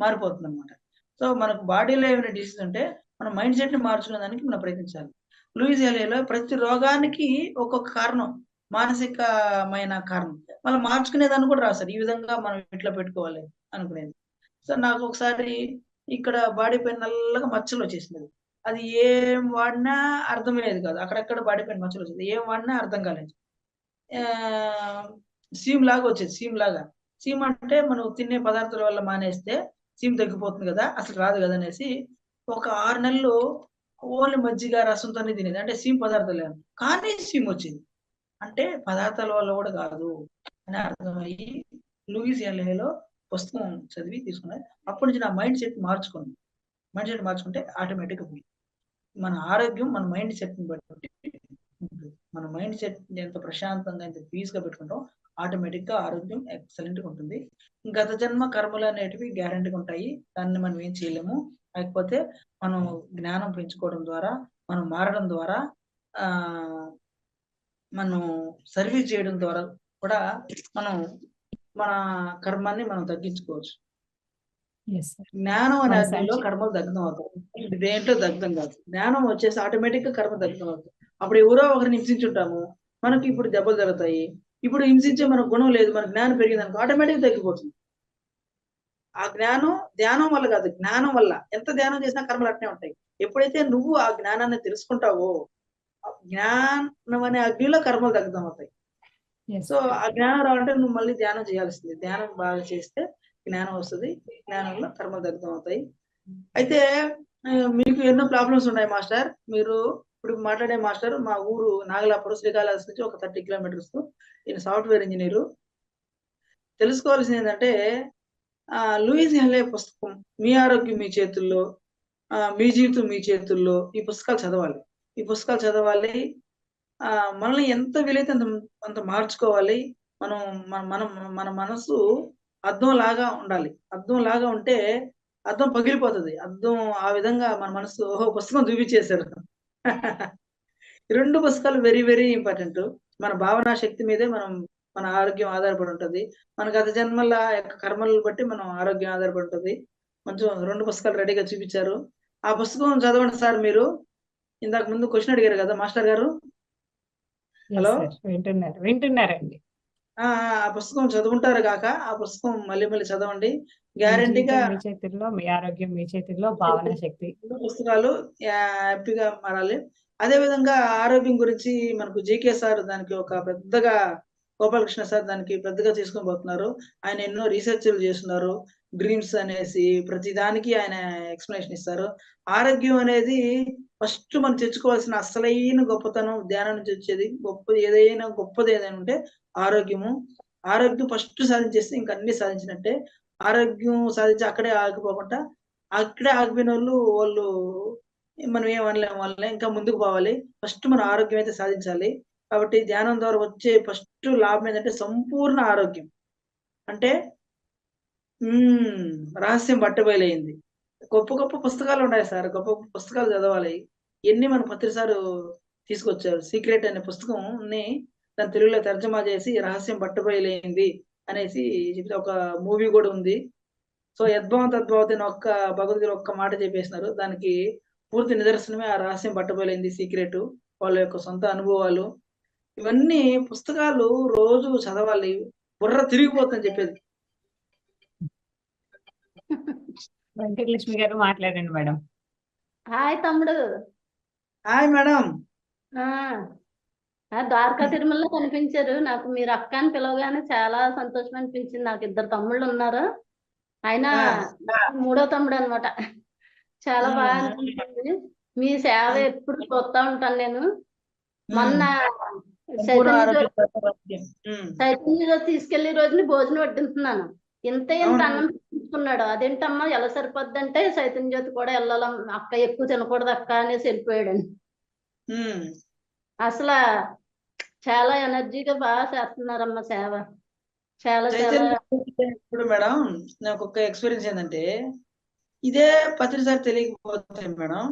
మారిపోతుంది అనమాట. సో మనకు బాడీలో ఏమైనా డిసీజ్ ఉంటే మన మైండ్ సెట్ ని మార్చుకునే దానికి మనం ప్రయత్నించాలి. లూయిస్ ఎలియాలో ప్రతి రోగానికి ఒక్కొక్క కారణం, మానసికమైన కారణం, మనం మార్చుకునేదాన్ని కూడా రాస్తారు. ఈ విధంగా మనం ఇట్లా పెట్టుకోవాలి అనుకునేది. సో నాకు ఒకసారి ఇక్కడ బాడీ పైన నల్లగా మచ్చలు వచ్చేసింది. అది ఏం వాడినా అర్థమయ్యేది కాదు. అక్కడక్కడ బాడీ పైన మచ్చలు వచ్చేది, ఏం వాడినా అర్థం కాలేదు. సీమ్ లాగా వచ్చేది, సీమ్ లాగా. సీమ్ అంటే మనం తినే పదార్థాల వల్ల మానేస్తే సీమ్ తగ్గిపోతుంది కదా, అసలు రాదు కదా అనేసి ఒక 6 నెలలు ఓన్లీ మజ్జిగ రసంతోనే తినేది. అంటే సీమ్ పదార్థాలు లేదు, కానీ సీమ్ వచ్చింది. అంటే పదార్థాల వల్ల కూడా కాదు అని అర్థమయ్యి లూయిస్ ఎలియాలో పుస్తకం చదివి తీసుకున్నాను. అప్పటి నుంచి నా మైండ్ సెట్ మార్చుకుంది. మైండ్ సెట్ మార్చుకుంటే ఆటోమేటిక్గా పోయి మన ఆరోగ్యం మన మైండ్ సెట్ని బట్టి ఉంటుంది. మన మైండ్ సెట్ ఎంత ప్రశాంతంగా ఎంత పీస్గా పెట్టుకుంటాం ఆటోమేటిక్గా ఆరోగ్యం ఎక్సలెంట్గా ఉంటుంది. గత జన్మ కర్మలు అనేటివి గ్యారెంటీగా ఉంటాయి, దాన్ని మనం ఏం చేయలేము. లేకపోతే మనం జ్ఞానం పెంచుకోవడం ద్వారా, మనం మారడం ద్వారా మనం సర్వీస్ చేయడం ద్వారా కూడా మనం మన కర్మాన్ని మనం తగ్గించుకోవచ్చు. Yes sir. జ్ఞానం అనే మన అగ్నిలో సంచి కర్మలు దగ్ధం అవుతాయి. దేంట్లో దగ్ధం కాదు. జ్ఞానం వచ్చేసి ఆటోమేటిక్ గా కర్మ దగ్ధం అవుతుంది. అప్పుడు ఎవరో ఒకరిని హింసించుంటాము, మనకి ఇప్పుడు దెబ్బలు జరుగుతాయి. ఇప్పుడు హింసించే మన గుణం లేదు, మన జ్ఞానం పెరిగింది అనుకో ఆటోమేటిక్ తగ్గిపోతుంది. ఆ జ్ఞానం ధ్యానం వల్ల కాదు, జ్ఞానం వల్ల. ఎంత ధ్యానం చేసినా కర్మలు అట్నే ఉంటాయి. ఎప్పుడైతే నువ్వు ఆ జ్ఞానాన్ని తెలుసుకుంటావో, ఆ జ్ఞానం అనే అగ్నిలో కర్మలు దగ్ధం అవుతాయి. ఎస్ సో ఆ జ్ఞానం రావాలంటే నువ్వు మళ్ళీ ధ్యానం చేయాల్సింది. ధ్యానం బాగా చేస్తే జ్ఞానం వస్తుంది. జ్ఞానంలో కర్మలు దగ్ధం అవుతాయి. అయితే మీకు ఎన్నో ప్రాబ్లమ్స్ ఉన్నాయి మాస్టర్. మీరు ఇప్పుడు మాట్లాడే మాస్టర్ మా ఊరు నాగలాపురం, శ్రీకాళహస్తి నుంచి ఒక 30 కిలోమీటర్స్. ఈయన సాఫ్ట్వేర్ ఇంజనీరు. తెలుసుకోవాల్సింది ఏంటంటే లూయిస్ హెన్లే పుస్తకం మీ ఆరోగ్యం మీ చేతుల్లో, మీ జీవితం మీ చేతుల్లో, ఈ పుస్తకాలు చదవాలి. ఈ పుస్తకాలు చదవాలి. మనల్ని ఎంత వీలైతే అంత మార్చుకోవాలి. మనం మనం మన మనసు అద్దం లాగా ఉండాలి. అద్దం లాగా ఉంటే అద్దం పగిలిపోతుంది. అద్దం ఆ విధంగా మన మనసు ఓహో పుస్తకం చూపించేశారు. ఈ 2 పుస్తకాలు వెరీ వెరీ ఇంపార్టెంట్. మన భావనా శక్తి మీదే మన ఆరోగ్యం ఆధారపడి ఉంటది. మన గత జన్మల యొక్క కర్మలను బట్టి మనం ఆరోగ్యం ఆధారపడి ఉంటది. కొంచెం 2 పుస్తకాలు రెడీగా చూపించారు. ఆ పుస్తకం చదవండి సార్ మీరు. ఇందాక ముందు క్వశ్చన్ అడిగారు కదా మాస్టర్ గారు. హలో. సార్. వింటున్నారండి. ఆ పుస్తకం చదువుంటారు కాక ఆ పుస్తకం మళ్ళీ మళ్ళీ చదవండి. మీ గ్యారంటీగా జీవితం మీ చేతుల్లో, మీ ఆరోగ్యం మీ చేతుల్లో, భావన శక్తి. 2 పుస్తకాలు హ్యాపీగా మారాలి. అదే విధంగా ఆరోగ్యం గురించి మనకు జీకే సార్ దానికి ఒక పెద్దగా, గోపాలకృష్ణ సార్ దానికి పెద్దగా తీసుకొని పోతున్నారు. ఆయన ఎన్నో రీసెర్చ్లు చేస్తున్నారు. డ్రీమ్స్ అనేసి ప్రతి దానికి ఆయన ఎక్స్ప్లెనేషన్ ఇస్తారు. ఆరోగ్యం అనేది ఫస్ట్ మనం తెచ్చుకోవాల్సిన అసలైన గొప్పతనం ధ్యానం నుంచి వచ్చేది. గొప్పది ఏదైనా ఉంటే ఆరోగ్యము. ఆరోగ్యం ఫస్ట్ సాధించేస్తే ఇంక అన్ని సాధించినట్టే. ఆరోగ్యం సాధించి అక్కడే ఆగిపోకుండా, అక్కడే ఆగిపోయిన వాళ్ళు మనం ఏం అనలేం వాళ్ళని. ఇంకా ముందుకు పోవాలి. ఫస్ట్ మన ఆరోగ్యం అయితే సాధించాలి. కాబట్టి ధ్యానం ద్వారా వచ్చే ఫస్ట్ లాభం ఏంటంటే సంపూర్ణ ఆరోగ్యం. అంటే రహస్యం బట్టబయలైంది. గొప్ప గొప్ప పుస్తకాలు ఉన్నాయి సార్. గొప్ప గొప్ప పుస్తకాలు చదవాలి. ఎన్ని మన పత్రి సారు తీసుకొచ్చారు. సీక్రెట్ అనే పుస్తకంని దాన్ని తెలుగులో తర్జుమా చేసి రహస్యం బట్టబయలైంది అనేసి చెప్తే ఒక మూవీ కూడా ఉంది. సో యద్భావం తద్భావతి అని భగవద్గీత ఒక్క మాట చెప్పేసినారు. దానికి పూర్తి నిదర్శనమే ఆ రహస్యం బట్టబయలైంది సీక్రెట్. వాళ్ళ యొక్క సొంత అనుభవాలు. ఇవన్నీ పుస్తకాలు రోజు చదవాలి. బుర్ర తిరిగిపోతుందని చెప్పేది. వెంకటలక్ష్మి గారు మాట్లాడండి మేడం. హాయ్ తమ్ముడు. Hi madam. ద్వారకా తిరుమలలో కనిపించారు నాకు. మీరు అక్క అని పిలవగానే చాలా సంతోషం అనిపించింది. నాకు 2 తమ్ముళ్ళు ఉన్నారు. ఆయన మూడో తమ్ముడు అనమాట. చాలా బాగా అనిపించింది. మీ సేవ ఎప్పుడు చూస్తా ఉంటాను నేను. మొన్న చైతన్య తీసుకెళ్లే రోజుని భోజనం వడ్డించున్నాను. ఇంత అన్నం తీసుకున్నాడు. అదేంటమ్మా ఎలా సరిపోద్ది అంటే చైతన్య జ్యోతి కూడా వెళ్ళాలం అక్క, ఎక్కువ తినకూడదు అక్క అనేసి వెళ్ళిపోయాడని. అసలు చాలా ఎనర్జీగా బాగా చేస్తున్నారమ్మా సేవ. చాలా చాలా. ఇప్పుడు మేడం నాకు ఒక ఎక్స్పీరియన్స్ ఏంటంటే, ఇదే పత్రిసారి తెలియకపోతే మేడం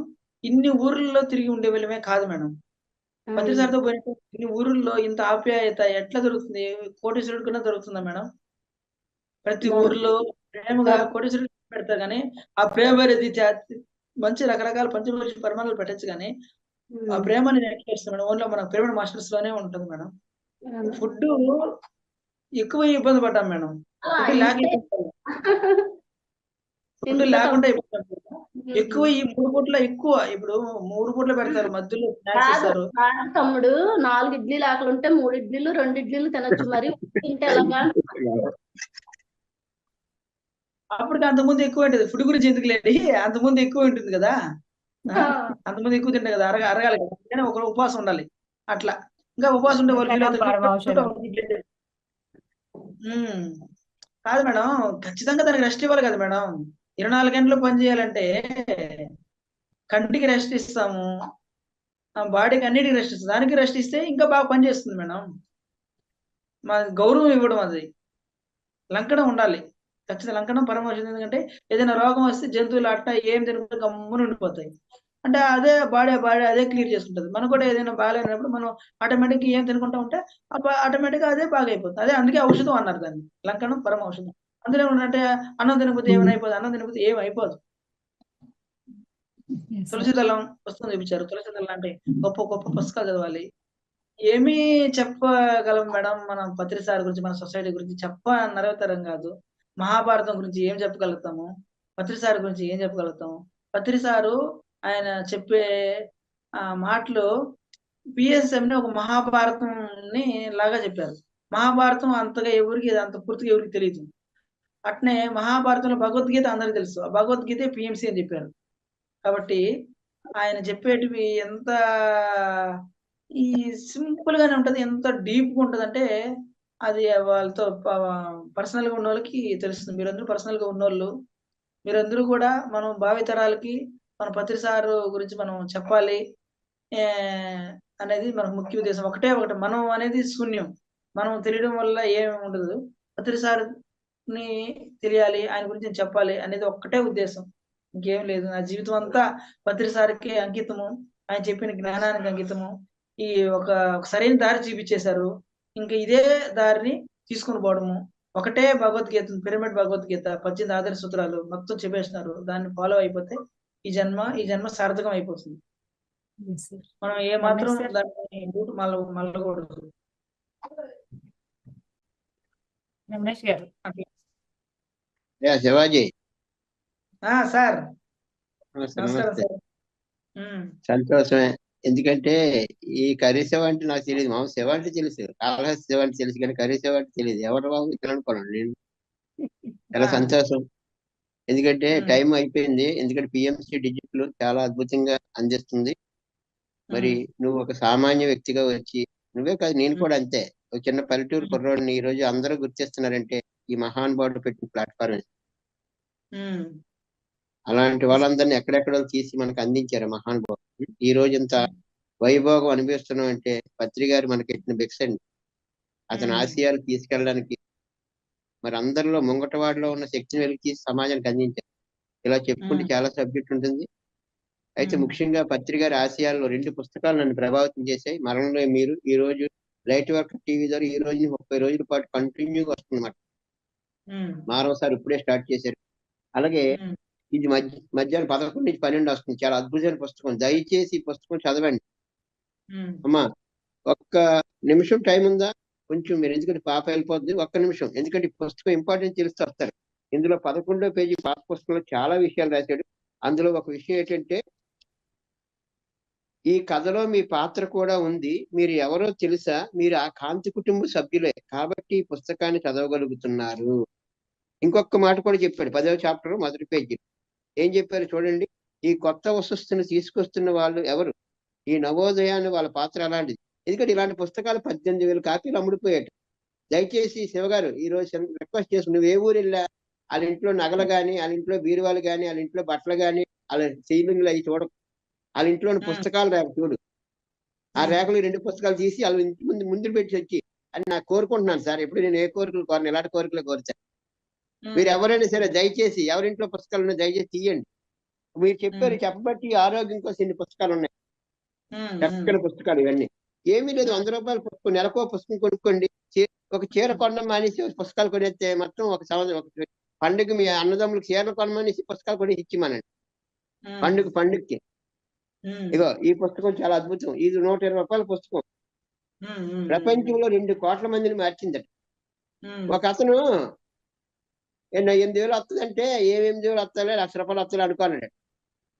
ఇన్ని ఊర్లలో తిరిగి ఉండే వాళ్ళమే కాదు మేడం. పత్రిసారితో పోయినట్టు ఇన్ని ఊర్లలో ఇంత ఆప్యాయత ఎట్లా దొరుకుతుంది? కోటీశ్వరుడు కన్నా దొరుకుతుందా మేడం? ప్రతి ఊర్లో ప్రేమగా కోటీశ్వరుడు పెడతారు కానీ ఆ ప్రేమ అనేది మంచి రకరకాల పంచభూష పరిమాణాలు పెట్టచ్చు కానీ ఆ ప్రేమని ఎట్లా ఇస్తాం మేడం? ఓన్లో మన ప్రేమ మాస్టర్స్ లోనే ఉంటుంది మేడం. ఫుడ్ ఎక్కువ ఇబ్బంది పడ్డాం మేడం. ఫుడ్ లేకుండా ఎక్కువ ఈ 3 పూట్ల ఎక్కువ. ఇప్పుడు 3 పూట్ల పెడతారు, మధ్యలో స్నాక్స్ ఇస్తారు. తమ్ముడు 4 ఇడ్లీలు ఆకలి ఉంటే 3 ఇడ్లీలు 2 ఇడ్లీలు తినొచ్చు. మరి తింటే ఎలాగా? అప్పటికి అంతకుముందు ఎక్కువ ఉంటుంది. ఫుడ్ గురించి ఎందుకు లేండి, అంతకుముందు ఎక్కువ ఉంటుంది కదా. అంతకుముందు ఎక్కువ తింటాయి కదా, అరగాలి కదా. కానీ ఒక ఉపవాసం ఉండాలి అట్లా. ఇంకా ఉపవాసం ఉంటే కాదు మేడం, ఖచ్చితంగా దానికి రెస్ట్ ఇవ్వాలి కదా మేడం. 24 గంటలు పని చేయాలంటే కంటికి రెస్ట్ ఇస్తాము, బాడీకి అన్నిటికీ రెస్ట్ ఇస్తాం. దానికి రెస్ట్ ఇస్తే ఇంకా బాగా పని చేస్తుంది మేడం. మన గౌరవం ఇవ్వడం, అది లంకడం ఉండాలి. ఖచ్చితంగా లంకడం పరమోషం. ఎందుకంటే ఏదైనా రోగం వస్తే జంతువులు అట్లా ఏం తినకుండా గమ్మున ఉండిపోతాయి. అంటే అదే బాడీ అదే క్లియర్ చేసుకుంటది. మనకు కూడా ఏదైనా బాగాలేనప్పుడు మనం ఆటోమేటిక్గా ఏం తినుకుంటా ఉంటే ఆటోమేటిక్గా అదే బాగా అయిపోతుంది. అదే అందుకే ఔషధం అన్నారు దాన్ని. లంకనం పరమ ఔషధం. అందులో ఏమంటే అన్నం తినకపోతే ఏమైనా అయిపోదు, అన్నం తినకపోతే ఏమి అయిపోదు. Yes, sir. తులసి దళం పుస్తకం చూపించారు. తులసి దళం అంటే గొప్ప గొప్ప పుస్తకాలు చదవాలి. ఏమీ చెప్పగలం మేడం మనం పత్రి సార్ గురించి, మన సొసైటీ గురించి నరవతరం కాదు. మహాభారతం గురించి ఏం చెప్పగలుగుతాము? పత్రి సార్ గురించి ఏం చెప్పగలుగుతాము? పత్రి సారు ఆయన చెప్పే మాటలు పిఎస్ఎంని ఒక మహాభారతంని లాగా చెప్పారు. మహాభారతం అంతగా అంత పూర్తిగా ఎవరికి తెలియదు. అట్నే మహాభారతంలో భగవద్గీత అందరికి తెలుసు. ఆ భగవద్గీత పిఎంసి అని చెప్పారు. కాబట్టి ఆయన చెప్పేటివి ఎంత ఈ సింపుల్ గానే ఉంటది. ఎంత డీప్‌గా ఉంటదంటే అది వాళ్ళతో పర్సనల్‌గా ఉన్నోళ్ళకి తెలుస్తుంది. మీరందరూ పర్సనల్‌గా ఉన్నోళ్ళు. మీరందరూ కూడా మనం భావితరాలకి మన పత్రి సారు గురించి మనం చెప్పాలి. అనేది మనకు ముఖ్య ఉద్దేశం. ఒకటే ఒకటి మనం అనేది శూన్యం. మనం తెలియడం వల్ల ఏమి ఉండదు. పత్రి సార్‌ని తెలియాలి. ఆయన గురించి నేను చెప్పాలి అనేది ఒక్కటే ఉద్దేశం. ఇంకేం లేదు. నా జీవితం అంతా పత్రి సార్‌కే అంకితము. ఆయన చెప్పిన జ్ఞానానికి అంకితము. ఈ ఒక సరైన దారి చూపించేశారు. ఇంక ఇదే దారిని తీసుకొని పోవడము. ఒకటే భగవద్గీత, పిరమిడ్ భగవద్గీత 18 ఆదర్శ సూత్రాలు మొత్తం చెప్పేసినారు. దాన్ని ఫాలో అయిపోతే ఈ జన్మ సార్థకం అయిపోతుంది. Yes, sir. మనం ఏ మాత్రం రమేష్ sir. దాన్ని రూట్ మళ్ళకూడదు. రమేష్ గారు. అట్లా. శివాజీ సార్ నమస్తే నమస్కారం నమస్తే సార్. సంతోషమే. ఎందుకంటే ఈ కర్రీ సేవ అంటే నాకు తెలియదు. మామూలు సేవ అంటే తెలుసు, కాళహస్తి సేవ అంటే తెలుసు, కానీ కర్రీ సేవ అంటే తెలియదు. ఎవరు బాబు ఇక్కడ అనుకోను నేను. చాలా సంతోషం. ఎందుకంటే టైం అయిపోయింది. ఎందుకంటే పిఎంసి డిజిటల్ చాలా అద్భుతంగా అందిస్తుంది. మరి నువ్వు ఒక సామాన్య వ్యక్తిగా వచ్చి, నువ్వే కాదు నేను కూడా అంతే, ఒక చిన్న పల్లెటూరు కుర్రోడిని ఈ రోజు అందరూ గుర్తిస్తున్నారంటే ఈ మహానుభావుడు పెట్టిన ప్లాట్ఫామ్. అలాంటి వాళ్ళందరినీ ఎక్కడెక్కడో తీసి మనకు అందించారు మహానుభావుడు. ఈ రోజు ఇంత వైభోగం అనిపిస్తున్నాం అంటే పత్రి గారు మనకి ఎట్టిన భిక్ష అండి. అతని ఆశయాలు తీసుకెళ్ళడానికి మరి అందరిలో ముంగటవాడిలో ఉన్న శక్తిని వెలికి తీసి సమాజానికి అందించారు. ఇలా చెప్పుకుంటే చాలా సబ్జెక్ట్ ఉంటుంది. అయితే ముఖ్యంగా పత్రి గారి ఆశయాల్లో 2 పుస్తకాలు నన్ను ప్రభావితం చేశాయి. మరణంలో మీరు, ఈ రోజు లైట్ వర్క్ టీవీ ద్వారా ఈ రోజు 30 రోజుల పాటు కంటిన్యూగా వస్తుందన్నమాట. మరోసారి ఇప్పుడే స్టార్ట్ చేశారు. అలాగే ఇది మధ్యాహ్నం 11 నుంచి 12 వస్తుంది. చాలా అద్భుతమైన పుస్తకం. దయచేసి ఈ పుస్తకం చదవండి అమ్మా. ఒక్క నిమిషం టైం ఉందా? కొంచెం మీరు, ఎందుకంటే పాప వెళ్ళిపోతుంది. ఒక్క నిమిషం, ఎందుకంటే ఈ పుస్తకం ఇంపార్టెంట్ తెలుస్తూ వస్తారు. ఇందులో 11వ పేజీ పాత పుస్తకంలో చాలా విషయాలు రాశాడు. అందులో ఒక విషయం ఏంటంటే, ఈ కథలో మీ పాత్ర కూడా ఉంది. మీరు ఎవరో తెలుసా? మీరు ఆ కాంతి కుటుంబ సభ్యులే కాబట్టి ఈ పుస్తకాన్ని చదవగలుగుతున్నారు. ఇంకొక మాట కూడా చెప్పాడు 10వ చాప్టర్ మొదటి పేజీ. ఏం చెప్పారు చూడండి. ఈ కొత్త వస్తువుని తీసుకొస్తున్న వాళ్ళు ఎవరు? ఈ నవోదయాన్ని వాళ్ళ పాత్ర అలాంటిది. ఎందుకంటే ఇలాంటి పుస్తకాలు 18,000 కాపీలు అమ్ముడిపోయాడు. దయచేసి శివగారు ఈ రోజు రిక్వెస్ట్ చేసి, నువ్వు ఏ ఊరు వెళ్ళా వాళ్ళ ఇంట్లో నగలు కానీ, వాళ్ళ ఇంట్లో బీరువాలు కానీ, వాళ్ళ ఇంట్లో బట్టలు కానీ, వాళ్ళ సీలింగ్లు అవి చూడకు. వాళ్ళ ఇంట్లోని పుస్తకాలు రేఖ చూడు. ఆ రేఖలు 2 పుస్తకాలు తీసి వాళ్ళ ఇంటి ముందు పెట్టి వచ్చి అని నాకు కోరుకుంటున్నాను సార్. ఎప్పుడు నేను ఏ కోరికలు కోరను, ఇలాంటి కోరికలు కోరుతాను. మీరు ఎవరైనా సరే దయచేసి ఎవరింట్లో పుస్తకాలు ఉన్నాయి దయచేసి తీయండి. మీరు చెప్పారు, చెప్పబట్టి ఆరోగ్యం కోసం ఇన్ని పుస్తకాలు ఉన్నాయి. చక్కని పుస్తకాలు ఇవన్నీ. ఏమీ లేదు, 100 రూపాయల పుస్తకం, నెలకో పుస్తకం కొనుక్కోండి. ఒక చీర కొనడం మానేసి పుస్తకాలు కొనేస్తే మొత్తం ఒక సంవత్సరం, ఒక పండుగ మీ అన్నదమ్ములకు చీరలు కొనమనేసి పుస్తకాలు కొని ఇచ్చిమనండి. పండుగకి ఇగో ఈ పుస్తకం చాలా అద్భుతం. ఇది 120 రూపాయల పుస్తకం. ప్రపంచంలో 2 కోట్ల మందిని మార్చిందట. ఒక అతను 8,000 వస్తుందంటే ఏం 8,000 వస్తాలే, 1,00,000 రూపాయలు వస్తాలే అనుకోన్నాడు.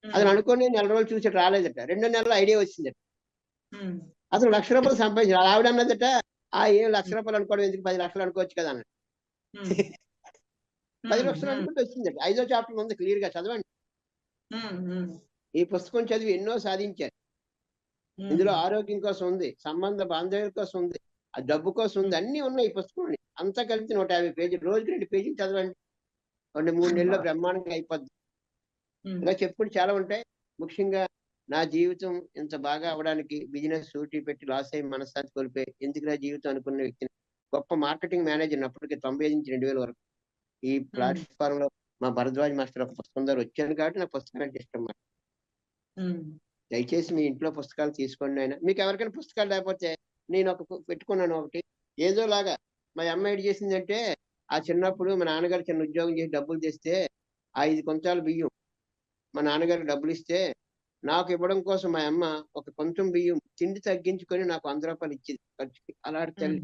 అతను అనుకోని 4 రోజులు చూసి రాలేదట. 2 నెలలు ఐడియా వచ్చిందట. అతను 1,00,000 రూపాయలు సంపాదించాడు. ఆవిడ అన్నదట, ఏం 1,00,000 రూపాయలు అనుకోవడం ఎందుకు, 10 లక్షలు అనుకోవచ్చు కదా అన్నాడు. 10 లక్షలు అనుకుంటే వచ్చిందట. 5వ చాప్టర్ ఉంది, క్లియర్ గా చదవండి. ఈ పుస్తకం చదివి ఎన్నో సాధించారు. ఇందులో ఆరోగ్యం కోసం ఉంది, సంబంధ బాంధవ్యాల కోసం ఉంది, ఆ డబ్బు కోసం ఉంది, అన్ని ఉన్నాయి ఈ పుస్తకంలో. అంతా కలిపి 150 పేజీలు. రోజుకి 2 పేజీలు చదవండి. 3 నెలల్లో బ్రహ్మాండంగా అయిపోద్ది. ఇలా చెప్పుకుంటే చాలా ఉంటాయి. ముఖ్యంగా నా జీవితం ఇంత బాగా అవడానికి బిజినెస్ షూటీ పెట్టి లాస్ అయ్యి మనశ్శాంతి కోల్పోయి ఎందుకు నా జీవితం అనుకున్న వ్యక్తిని గొప్ప మార్కెటింగ్ మేనేజర్ అప్పటికి 95 నుంచి 2000 వరకు ఈ ప్లాట్ఫామ్ లో మా భరద్వాజ్ మాస్టర్ ఒక పుస్తకం ద్వారా వచ్చాను కాబట్టి నా పుస్తకం అంటే ఇష్టం. దయచేసి మీ ఇంట్లో పుస్తకాలు తీసుకోండి ఆయన. మీకు ఎవరికైనా పుస్తకాలు లేకపోతే నేను పెట్టుకున్నాను ఒకటి. ఏదోలాగా మా అమ్మ ఏం చేసిందంటే, ఆ చిన్నప్పుడు మా నాన్నగారు చిన్న ఉద్యోగం చేసి డబ్బులు తెస్తే 5 కొంచాల బియ్యం మా నాన్నగారికి డబ్బులు ఇస్తే, నాకు ఇవ్వడం కోసం మా అమ్మ ఒక కొంచెం బియ్యం తిండి తగ్గించుకొని నాకు 100 రూపాయలు ఇచ్చింది ఖర్చుకి. అలాంటి తల్లి.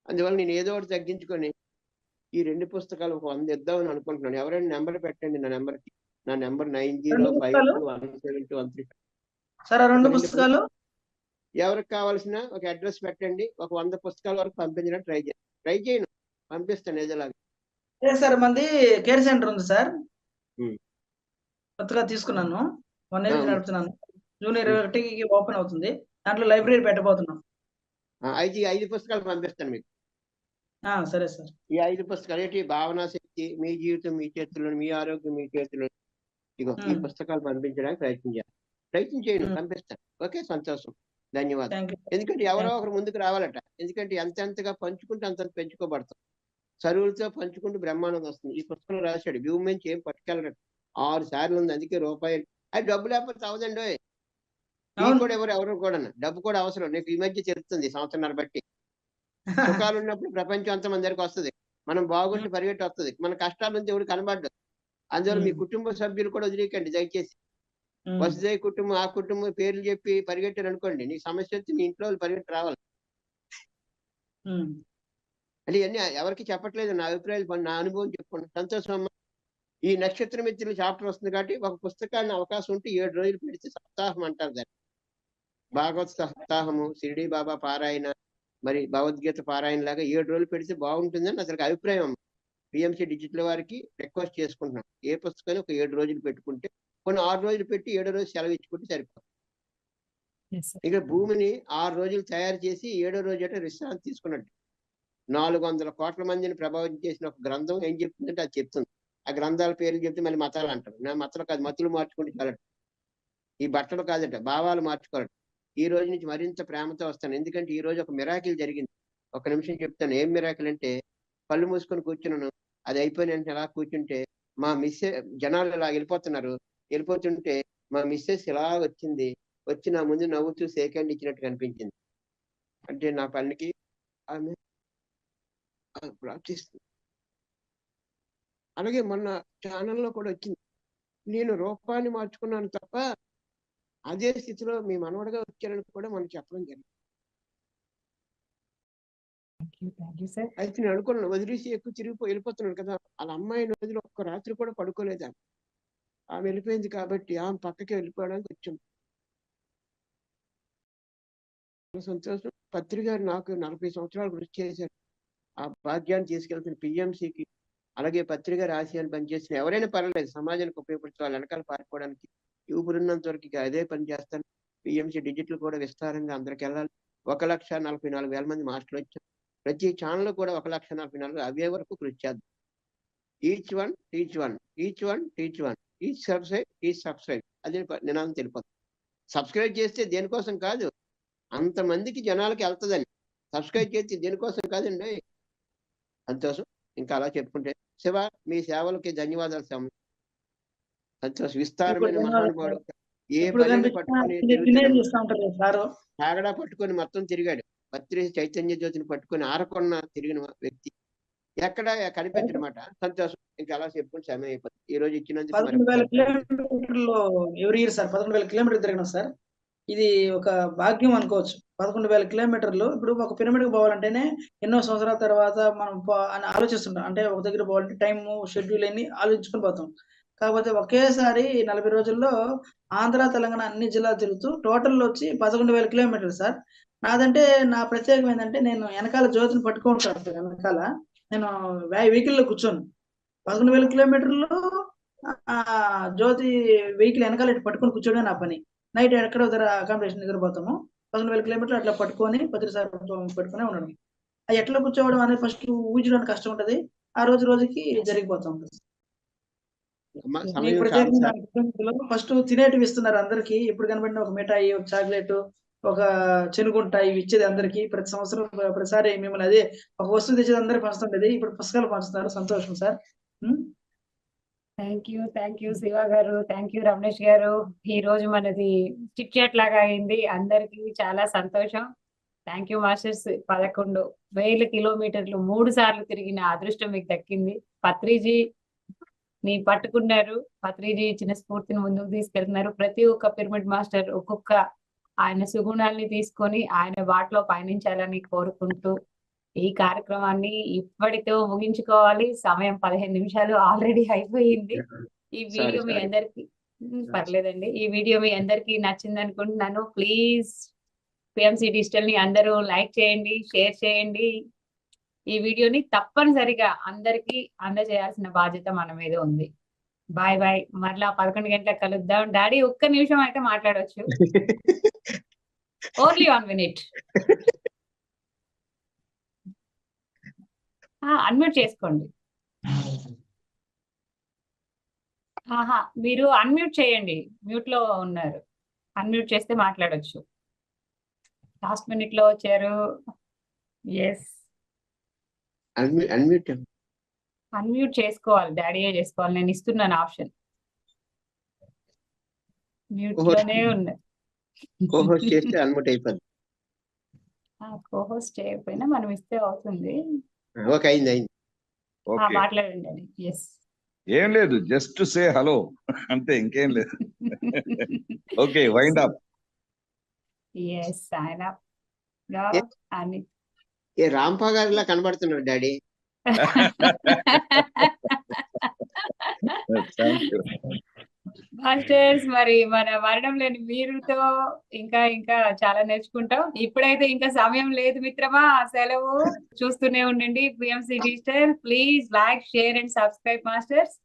అందువల్ల నేను ఏదో ఒకటి తగ్గించుకొని ఈ 2 పుస్తకాలు ఒక 100 ఇద్దామని అనుకుంటున్నాను. ఎవరైనా నెంబర్ పెట్టండి నా నెంబర్కి. నా నెంబర్ 9052172135. సార్, ఆ 2 పుస్తకాలు ఎవరికి కావాల్సిన ఒక అడ్రస్ పెట్టండి. ఒక 100 పుస్తకాల వరకు పంపించడానికి ట్రై చేయను, పంపిస్తాను ఏదోలాగా. సార్ మంది కేర్ సెంటర్ ఉంది సార్, ఉమ్. కొత్తగా తీసుకున్నాను. 1 ఇయర్ అవును. నడుపుతున్నాను. జూన్ 21కి ఓపెన్ అవుతుంది. దాంట్లో లైబ్రరీ పెట్టబోతున్నాం. అయితే ఈ 5 పుస్తకాలు పంపిస్తాను మీకు. సరే సార్. ఈ 5 పుస్తకాలు ఏంటి? భావనా శక్తి, మీ జీవితం మీ చేతుల్లో, మీ ఆరోగ్యం మీ చేతుల్లో. ఇగో ఈ పుస్తకాలు పంపించడానికి ప్రయత్నం చేయండి, పంపిస్తాను. ఓకే, సంతోషం, ధన్యవాదాలు. Thank you. ఎందుకంటే ఎవరో ఒకరు ముందుకు రావాలట. ఎందుకంటే ఎంతగా పంచుకుంటే అంత పెంచుకోబడతాం. సరువులతో పంచుకుంటూ బ్రహ్మాండం వస్తుంది. ఈ పుస్తకంలో రాశాడు, భూమి నుంచి ఏం పట్టుకెళ్ళడు. 6 సార్లు ఉంది, అందుకే రూపాయలు. అది డబ్బు లేకపోతే అవదండి. కూడా ఎవరు కూడా డబ్బు కూడా అవసరం. నీకు ఈ మధ్య తెలుస్తుంది సంవత్సరాన్ని బట్టి. సుఖాలు ఉన్నప్పుడు ప్రపంచం అంతా మన దగ్గరకు వస్తుంది. మనం బాగుంటే పరిగెట్టి వస్తుంది. మన కష్టాల నుంచి ఎవరు కనబడ్డు. అందువల్ల మీ కుటుంబ సభ్యులు కూడా వదిలేకండి దయచేసి. వసుదయ కుటుంబం, ఆ కుటుంబం పేర్లు చెప్పి పరిగెట్టారు అనుకోండి, నీ సమస్య వచ్చి మీ ఇంట్లో పరిగెట్టి రావాలి. అంటే ఇవన్నీ ఎవరికి చెప్పట్లేదు, నా అభిప్రాయాలు, నా అనుభవం చెప్పుకోండి. సంతోషం అమ్మ. ఈ నక్షత్ర మిత్రులు చాప్టర్ వస్తుంది కాబట్టి ఒక పుస్తకాన్ని అవకాశం ఉంటే 7 రోజులు పెడితే సప్తాహం అంటారు దాన్ని. భాగవత్ సప్తాహము, షిరిడి బాబా పారాయణ, మరి భగవద్గీత పారాయణ లాగా 7 రోజులు పెడితే బాగుంటుందని అసలు అభిప్రాయం. పిఎంసి డిజిటల్ వారికి రిక్వెస్ట్ చేసుకుంటున్నాం. ఏ పుస్తకాన్ని ఒక 7 రోజులు పెట్టుకుంటే, కొన్ని 6 రోజులు పెట్టి 7వ రోజు సెలవు ఇచ్చుకుంటే సరిపోతుంది. ఇక్కడ భూమిని 6 రోజులు తయారు చేసి 7వ రోజు అంటే విశ్రాంతి తీసుకున్నట్టు. 400 కోట్ల మందిని ప్రభావితం చేసిన ఒక గ్రంథం ఏం చెప్తుందంటే అది చెప్తుంది. ఆ గ్రంథాల పేర్లు చెప్తే మళ్ళీ మతాలు అంటారు. నా మతాలు కాదు, మతులు మార్చుకుంటే చాలట. ఈ బట్టలు కాదట, భావాలు మార్చుకోవాలట. ఈ రోజు నుంచి మరింత ప్రేమతో వస్తాను. ఎందుకంటే ఈ రోజు ఒక మిరాకిల్ జరిగింది. ఒక నిమిషం చెప్తాను. ఏం మిరాకిల్ అంటే, కళ్ళు మూసుకొని కూర్చున్నాను, అది అయిపోయిన వెంటనే ఎలా కూర్చుంటే మా జనాలు ఇలా వెళ్ళిపోతుంటే మా మిస్సెస్ ఇలా వచ్చి నా ముందు నవ్వుతూ సేకండ్ ఇచ్చినట్టు కనిపించింది. అంటే నా పనికి ఆమె ప్రార్థిస్తుంది. అలాగే మొన్న ఛానల్లో కూడా వచ్చింది, నేను రూపాన్ని మార్చుకున్నాను తప్ప అదే స్థితిలో మీ మనవడగా వచ్చారని కూడా మనం చెప్పడం జరిగింది. అయితే నేను అనుకున్నాను, వదిలేసి ఎక్కువ వెళ్ళిపోతున్నాడు కదా. వాళ్ళ అమ్మాయిని వదిలి ఒక్క రాత్రి కూడా పడుకోలేదు. ఆమె వెళ్ళిపోయింది కాబట్టి ఆమె పక్కకి వెళ్ళిపోవడానికి వచ్చాం. సంతోషం. పత్రిక గారు నాకు 40 సంవత్సరాలు కృషి చేశారు. ఆ భాగ్యాన్ని తీసుకెళ్తున్న పిఎంసికి, అలాగే పత్రిక గారి ఆశయాన్ని పనిచేసిన ఎవరైనా పర్వాలేదు, సమాజానికి ఉపయోగపడుతుంది. వెనకాల పారిపోవడానికి ఊపిరిన్నంత వరకు అదే పని చేస్తాను. పిఎంసి డిజిటల్ కూడా విస్తారంగా అందరికి వెళ్ళాలి. 1,44,000 మంది మాస్టర్లు వచ్చారు. ప్రతి ఛానల్ కూడా 1,44,000 అవే వరకు కృషి చేద్దాం. Each one teach one, each one teach one, each subscribe. అదే నినాదం తెలిపోతుంది. సబ్స్క్రైబ్ చేస్తే దేనికోసం కాదు, అంతమందికి జనాలకి వెళ్తుందని. సబ్స్క్రైబ్ చేస్తే దేనికోసం కాదండి. సంతోషం. ఇంకా అలా చెప్పుకుంటే, శివ మీ సేవలకి ధన్యవాదాలు. సంతోషం. విస్తారమైన మహానుభావుడు. ఏ పనిని పట్టుకొని కాగడా పట్టుకొని మొత్తం తిరిగాడు. పత్రి చైతన్య జ్యోతిని పట్టుకొని ఆరకొన్న తిరిగిన వ్యక్తి ఎక్కడ కనిపించనమాట. సంతోషం. ఇంకా అలా చెప్పుకుని సమయం అయిపోతుంది. ఈ రోజు ఇచ్చినందుకు 11,000 కిలోమీటర్లు ఎవరి ఇయర్ సార్, 11,000 కిలోమీటర్లు తిరిగినాం సార్. ఇది ఒక భాగ్యం అనుకోవచ్చు. 11,000 కిలోమీటర్లు. ఇప్పుడు ఒక పిరమిడ్కి పోవాలంటేనే ఎన్నో సంవత్సరాల తర్వాత మనం అని ఆలోచిస్తుంటాం. అంటే ఒక దగ్గర పోవాలంటే టైము, షెడ్యూల్ అన్ని ఆలోచించుకొని పోతాం. కాకపోతే ఒకేసారి 40 రోజుల్లో ఆంధ్ర, తెలంగాణ అన్ని జిల్లాలు తిరుగుతూ టోటల్ వచ్చి 11,000 కిలోమీటర్లు సార్. నాదంటే నా ప్రత్యేకం ఏంటంటే, నేను వెనకాల జ్యోతిని పట్టుకుంటాను. వెనకాల నేను వెహికల్లో కూర్చోను. 11,000 కిలోమీటర్లు జ్యోతి వెహికల్ వెనకాల పట్టుకొని కూర్చోవడం నా పని. నైట్ ఎక్కడో అకామిడేషన్ నిద్రపోతాము. 11,000 కిలోమీటర్లు అట్లా పట్టుకొని ప్రతిసారి పట్టుకునే ఉండడం. అది ఎట్లా కూర్చోవడం అనేది ఫస్ట్ ఊహించడానికి కష్టం ఉంటుంది. ఆ రోజుకి జరిగిపోతా ఉంటుంది. ఫస్ట్ తినేటివి ఇస్తున్నారు అందరికి. ఎప్పుడు కనబడిన ఒక మిఠాయి, ఒక చాక్లెట్, ఒక చెనుగుంట, ఇవి ఇచ్చేది అందరికి. ప్రతి సంవత్సరం ప్రతిసారి మిమ్మల్ని అదే ఒక వస్తువు తెచ్చేది అందరికి పంచుతుండేది. ఇప్పుడు పుస్తకాలు పంచుతున్నారు. సంతోషం సార్. థ్యాంక్ యూ శివ గారు, థ్యాంక్ యూ రమేష్ గారు. ఈ రోజు మనది చిట్ చాట్ లాగా అయింది, అందరికి చాలా సంతోషం. Thank you masters. 11,000 కిలోమీటర్లు 3 సార్లు తిరిగిన అదృష్టం మీకు దక్కింది. పత్రిజీ ని పట్టుకున్నారు, పత్రిజీ ఇచ్చిన స్ఫూర్తిని ముందుకు తీసుకెళ్తున్నారు. ప్రతి ఒక్క పిరమిడ్ మాస్టర్ ఒక్కొక్క ఆయన సుగుణాల్ని తీసుకొని ఆయన బాటలో పయనించాలని కోరుకుంటూ ఈ కార్యక్రమాన్ని ఇప్పటితో ముగించుకోవాలి. సమయం 15 నిమిషాలు ఆల్రెడీ అయిపోయింది. ఈ వీడియో మీ sorry. అందరికి పర్లేదండి. ఈ వీడియో మీ అందరికి నచ్చింది అనుకుంటున్నాను. ప్లీజ్ పిఎంసి డిజిటల్ ని అందరూ లైక్ చేయండి, షేర్ చేయండి. ఈ వీడియోని తప్పనిసరిగా అందరికి అందజేయాల్సిన బాధ్యత మన మీద ఉంది. Bye bye. మరలా 11 గంటలకు కలుద్దాం. డాడీ ఒక్క నిమిషం అయితే మాట్లాడొచ్చు, ఓన్లీ 1 minute. అన్మ్యూట్ చేసుకోండి. మీరు అన్మ్యూట్ చేయండి, మ్యూట్ లో ఉన్నారు. అన్మ్యూట్ చేస్తే మాట్లాడొచ్చు. లాస్ట్ మినిట్ లో వచ్చారు. ఎస్, అన్మ్యూట్ అన్మ్యూట్ చేసుకోవాలి, డాడీయే చేసుకోవాలి. నేను ఇస్తున్నాను ఆప్షన్. మ్యూట్ లోనే ఉన్నారు. కోహోస్ట్ చేస్తే అన్మ్యూట్ అయిపోద్ది. కోహోస్ట్ చేయకపోయినా మనం ఇస్తే అవుతుంది. ఓకే, అయింది. ఓకే, మాట్లాడండి అని. ఎస్, ఏం లేదు, జస్ట్ సే హలో అంతే, ఇంకేం లేదు. Okay, wind up. ఎస్, ఆయన అని ఏ రాంపా గారిలా కనబడుతున్నాడు డాడీ. Thank you masters. మరి మన మరణం లేని మీరుతో ఇంకా ఇంకా చాలా నేర్చుకుంటాం. ఇప్పుడైతే ఇంకా సమయం లేదు మిత్రమా, సెలవు. చూస్తూనే ఉండండి PMC digital. Please like, share and subscribe masters.